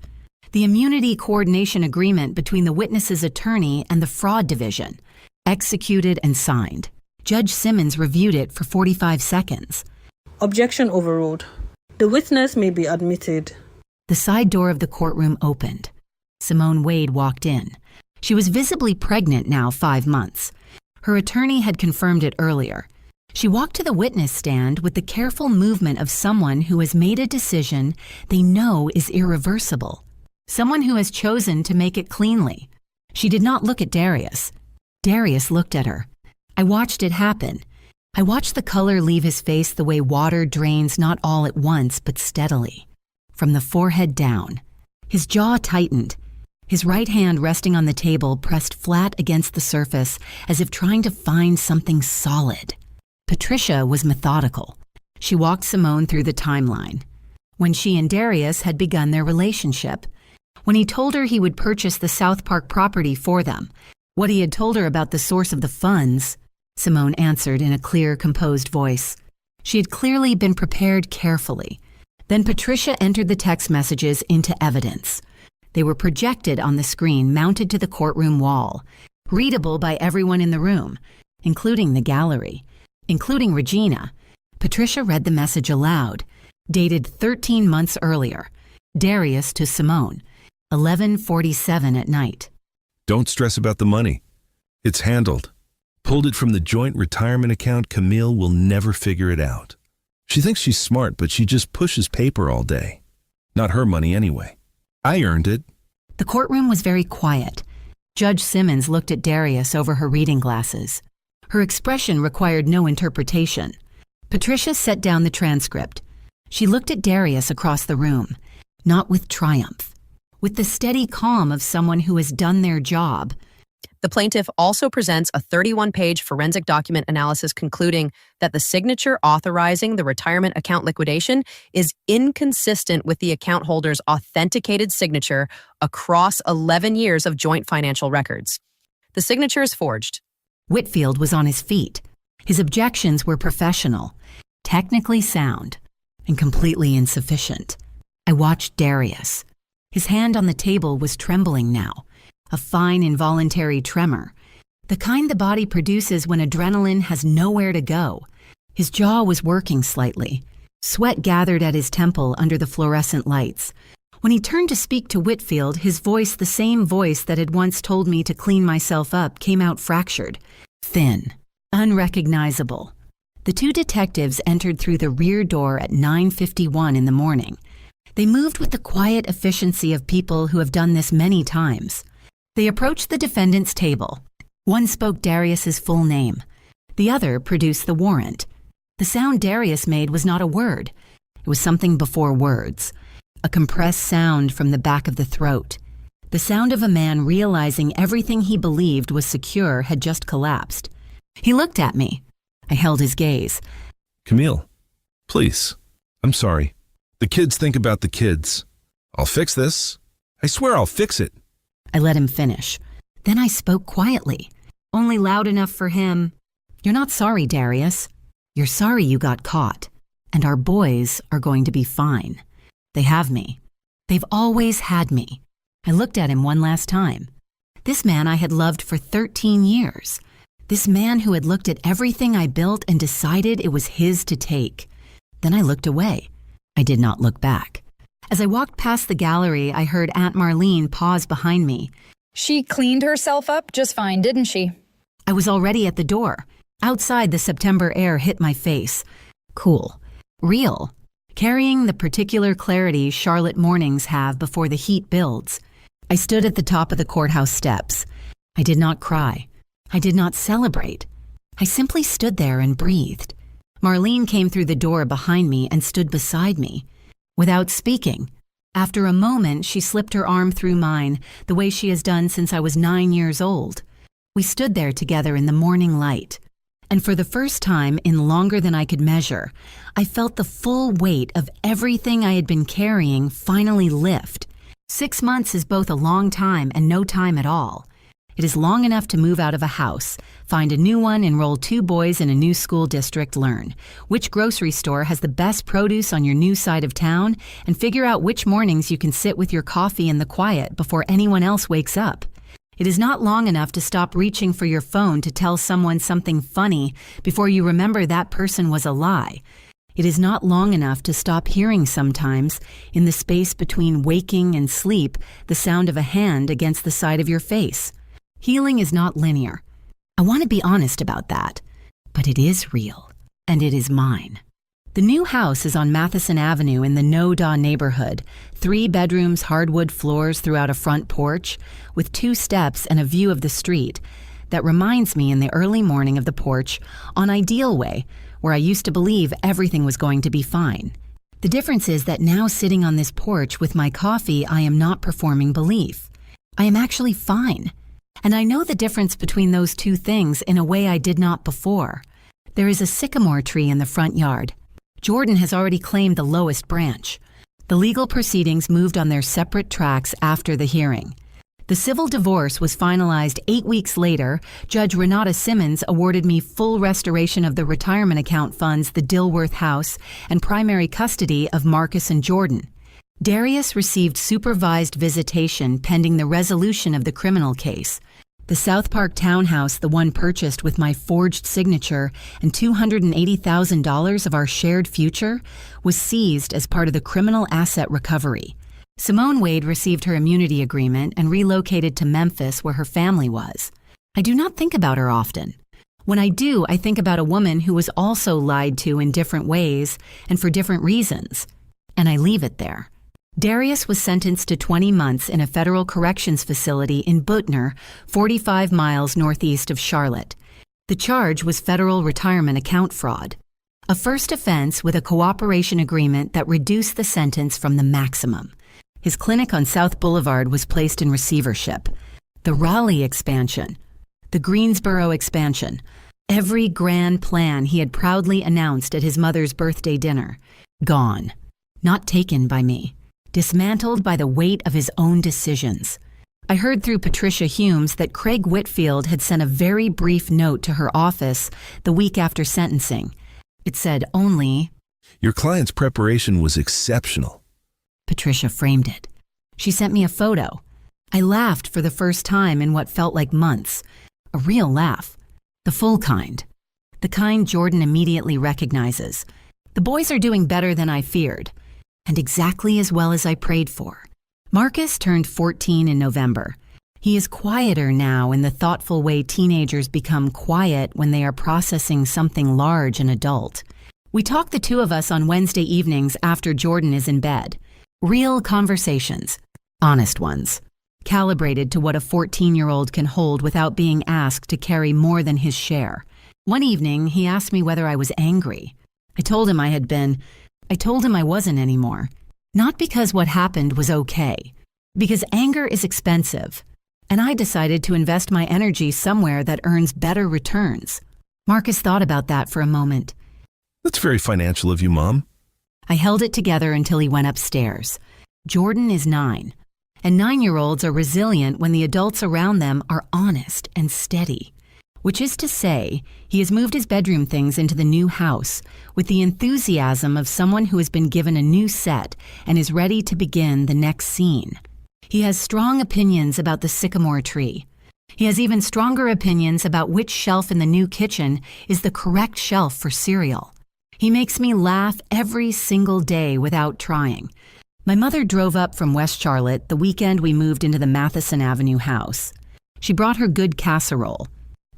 The immunity coordination agreement between the witness's attorney and the fraud division, executed and signed. Judge Simmons reviewed it for 45 seconds. Objection overruled. The witness may be admitted. The side door of the courtroom opened. Simone Wade walked in. She was visibly pregnant now 5 months. Her attorney had confirmed it earlier. She walked to the witness stand with the careful movement of someone who has made a decision they know is irreversible. Someone who has chosen to make it cleanly. She did not look at Darius. Darius looked at her. I watched it happen. I watched the color leave his face the way water drains not all at once but steadily. From the forehead down. His jaw tightened. His right hand resting on the table pressed flat against the surface as if trying to find something solid. Patricia was methodical. She walked Simone through the timeline. When she and Darius had begun their relationship. When he told her he would purchase the South Park property for them. What he had told her about the source of the funds. Simone answered in a clear, composed voice. She had clearly been prepared carefully. Then Patricia entered the text messages into evidence. They were projected on the screen mounted to the courtroom wall, readable by everyone in the room, including the gallery, including Regina. Patricia read the message aloud, dated 13 months earlier. Darius to Simone, 11:47 at night. Don't stress about the money. It's handled. Pulled it from the joint retirement account. Camille will never figure it out. She thinks she's smart, but she just pushes paper all day. Not her money anyway. I earned it. The courtroom was very quiet. Judge Simmons looked at Darius over her reading glasses. Her expression required no interpretation. Patricia set down the transcript. She looked at Darius across the room, not with triumph, with the steady calm of someone who has done their job. The plaintiff also presents a 31-page forensic document analysis concluding that the signature authorizing the retirement account liquidation is inconsistent with the account holder's authenticated signature across 11 years of joint financial records. The signature is forged. Whitfield was on his feet. His objections were professional, technically sound, and completely insufficient. I watched Darius. His hand on the table was trembling now, a fine involuntary tremor, the kind the body produces when adrenaline has nowhere to go. His jaw was working slightly. Sweat gathered at his temple under the fluorescent lights. When he turned to speak to Whitfield, his voice, the same voice that had once told me to clean myself up, came out fractured, thin, unrecognizable. The two detectives entered through the rear door at 9:51 in the morning. They moved with the quiet efficiency of people who have done this many times. They approached the defendant's table. One spoke Darius's full name. The other produced the warrant. The sound Darius made was not a word. It was something before words, a compressed sound from the back of the throat. The sound of a man realizing everything he believed was secure had just collapsed. He looked at me. I held his gaze. Camille, please. I'm sorry. The kids think about the kids. I'll fix this. I swear I'll fix it. I let him finish. Then I spoke quietly, only loud enough for him. You're not sorry, Darius. You're sorry you got caught, and our boys are going to be fine. They have me. They've always had me. I looked at him one last time. This man I had loved for 13 years. This man who had looked at everything I built and decided it was his to take. Then I looked away. I did not look back. As I walked past the gallery, I heard Aunt Marlene pause behind me. She cleaned herself up just fine, didn't she? I was already at the door. Outside, the September air hit my face. Cool. Real. Carrying the particular clarity Charlotte mornings have before the heat builds. I stood at the top of the courthouse steps. I did not cry. I did not celebrate. I simply stood there and breathed. Marlene came through the door behind me and stood beside me. Without speaking, after a moment, she slipped her arm through mine, the way she has done since I was 9 years old. We stood there together in the morning light. And for the first time in longer than I could measure, I felt the full weight of everything I had been carrying finally lift. 6 months is both a long time and no time at all. It is long enough to move out of a house, find a new one, enroll 2 boys in a new school district, learn which grocery store has the best produce on your new side of town, and figure out which mornings you can sit with your coffee in the quiet before anyone else wakes up. It is not long enough to stop reaching for your phone to tell someone something funny before you remember that person was a lie. It is not long enough to stop hearing sometimes, in the space between waking and sleep, the sound of a hand against the side of your face. Healing is not linear. I want to be honest about that, but it is real, and it is mine. The new house is on Matheson Avenue in the No-Daw neighborhood, 3 bedrooms, hardwood floors throughout a front porch, with 2 steps and a view of the street that reminds me in the early morning of the porch on Ideal Way, where I used to believe everything was going to be fine. The difference is that now sitting on this porch with my coffee, I am not performing belief. I am actually fine. And I know the difference between those 2 things in a way I did not before. There is a sycamore tree in the front yard. Jordan has already claimed the lowest branch. The legal proceedings moved on their separate tracks after the hearing. The civil divorce was finalized 8 weeks later. Judge Renata Simmons awarded me full restoration of the retirement account funds, the Dilworth house, and primary custody of Marcus and Jordan. Darius received supervised visitation pending the resolution of the criminal case. The South Park townhouse, the one purchased with my forged signature and $280,000 of our shared future, was seized as part of the criminal asset recovery. Simone Wade received her immunity agreement and relocated to Memphis, where her family was. I do not think about her often. When I do, I think about a woman who was also lied to in different ways and for different reasons. And I leave it there. Darius was sentenced to 20 months in a federal corrections facility in Butner, 45 miles northeast of Charlotte. The charge was federal retirement account fraud, a first offense with a cooperation agreement that reduced the sentence from the maximum. His clinic on South Boulevard was placed in receivership. The Raleigh expansion, the Greensboro expansion, every grand plan he had proudly announced at his mother's birthday dinner, gone, not taken by me. Dismantled by the weight of his own decisions. I heard through Patricia Humes that Craig Whitfield had sent a very brief note to her office the week after sentencing. It said only, Your client's preparation was exceptional. Patricia framed it. She sent me a photo. I laughed for the first time in what felt like months. A real laugh. The full kind. The kind Jordan immediately recognizes. The boys are doing better than I feared. And exactly as well as I prayed for. Marcus turned 14 in November. He is quieter now in the thoughtful way teenagers become quiet when they are processing something large and adult. We talk, the 2 of us, on Wednesday evenings after Jordan is in bed. Real conversations. Honest ones. Calibrated to what a 14-year-old can hold without being asked to carry more than his share. One evening, he asked me whether I was angry. I told him I wasn't anymore. Not because what happened was okay, because anger is expensive, and I decided to invest my energy somewhere that earns better returns. Marcus thought about that for a moment. That's very financial of you, Mom. I held it together until he went upstairs. Jordan is 9, and 9-year-olds are resilient when the adults around them are honest and steady. which is to say, he has moved his bedroom things into the new house with the enthusiasm of someone who has been given a new set and is ready to begin the next scene. He has strong opinions about the sycamore tree. He has even stronger opinions about which shelf in the new kitchen is the correct shelf for cereal. He makes me laugh every single day without trying. My mother drove up from West Charlotte the weekend we moved into the Matheson Avenue house. She brought her good casserole,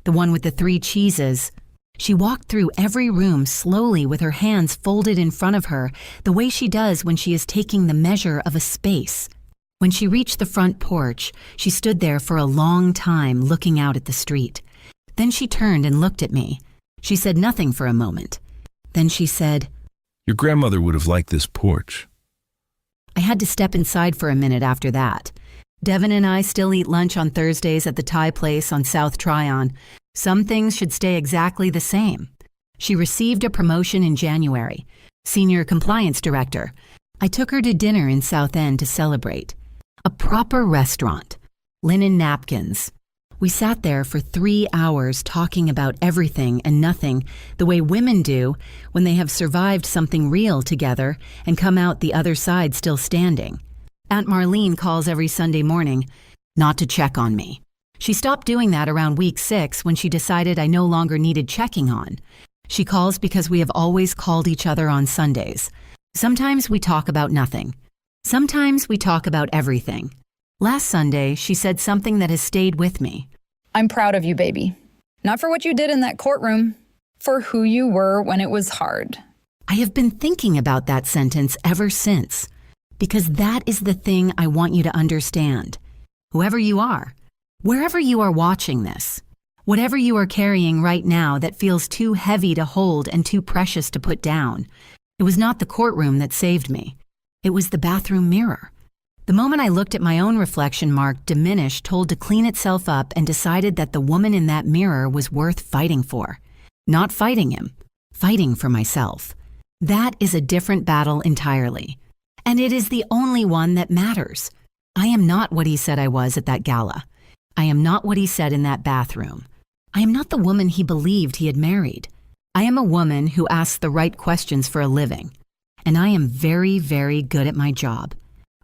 the one with the 3 cheeses. She walked through every room slowly with her hands folded in front of her, the way she does when she is taking the measure of a space. When she reached the front porch, she stood there for a long time looking out at the street. Then she turned and looked at me. She said nothing for a moment. Then she said, Your grandmother would have liked this porch. I had to step inside for a minute after that. Devin and I still eat lunch on Thursdays at the Thai place on South Tryon. Some things should stay exactly the same. She received a promotion in January, senior compliance director. I took her to dinner in South End to celebrate. A proper restaurant. Linen napkins. We sat there for 3 hours talking about everything and nothing, the way women do when they have survived something real together and come out the other side still standing. Aunt Marlene calls every Sunday morning, not to check on me. She stopped doing that around week 6 when she decided I no longer needed checking on. She calls because we have always called each other on Sundays. Sometimes we talk about nothing. Sometimes we talk about everything. Last Sunday, she said something that has stayed with me. I'm proud of you, baby. Not for what you did in that courtroom, for who you were when it was hard. I have been thinking about that sentence ever since, because that is the thing I want you to understand. Whoever you are, wherever you are watching this, whatever you are carrying right now that feels too heavy to hold and too precious to put down, it was not the courtroom that saved me. It was the bathroom mirror. The moment I looked at my own reflection marked diminished, told to clean itself up, and decided that the woman in that mirror was worth fighting for. Not fighting him, fighting for myself. That is a different battle entirely. And it is the only one that matters. I am not what he said I was at that gala. I am not what he said in that bathroom. I am not the woman he believed he had married. I am a woman who asks the right questions for a living. And I am very, very good at my job.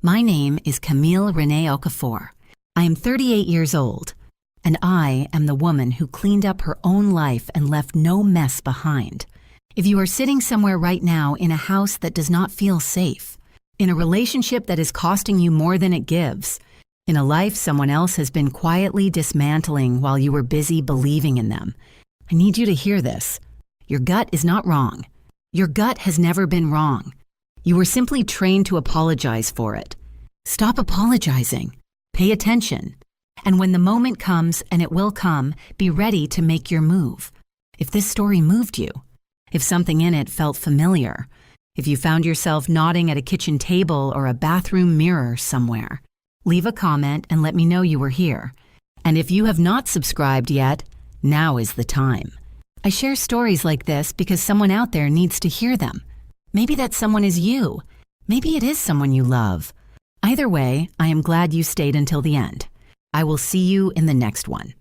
My name is Camille Renee Okafor. I am 38 years old, and I am the woman who cleaned up her own life and left no mess behind. If you are sitting somewhere right now in a house that does not feel safe, in a relationship that is costing you more than it gives, in a life someone else has been quietly dismantling while you were busy believing in them, I need you to hear this. Your gut is not wrong. Your gut has never been wrong. You were simply trained to apologize for it. Stop apologizing. Pay attention. And when the moment comes, and it will come, be ready to make your move. If this story moved you, if something in it felt familiar, if you found yourself nodding at a kitchen table or a bathroom mirror somewhere, leave a comment and let me know you were here. And if you have not subscribed yet, now is the time. I share stories like this because someone out there needs to hear them. Maybe that someone is you. Maybe it is someone you love. Either way, I am glad you stayed until the end. I will see you in the next one.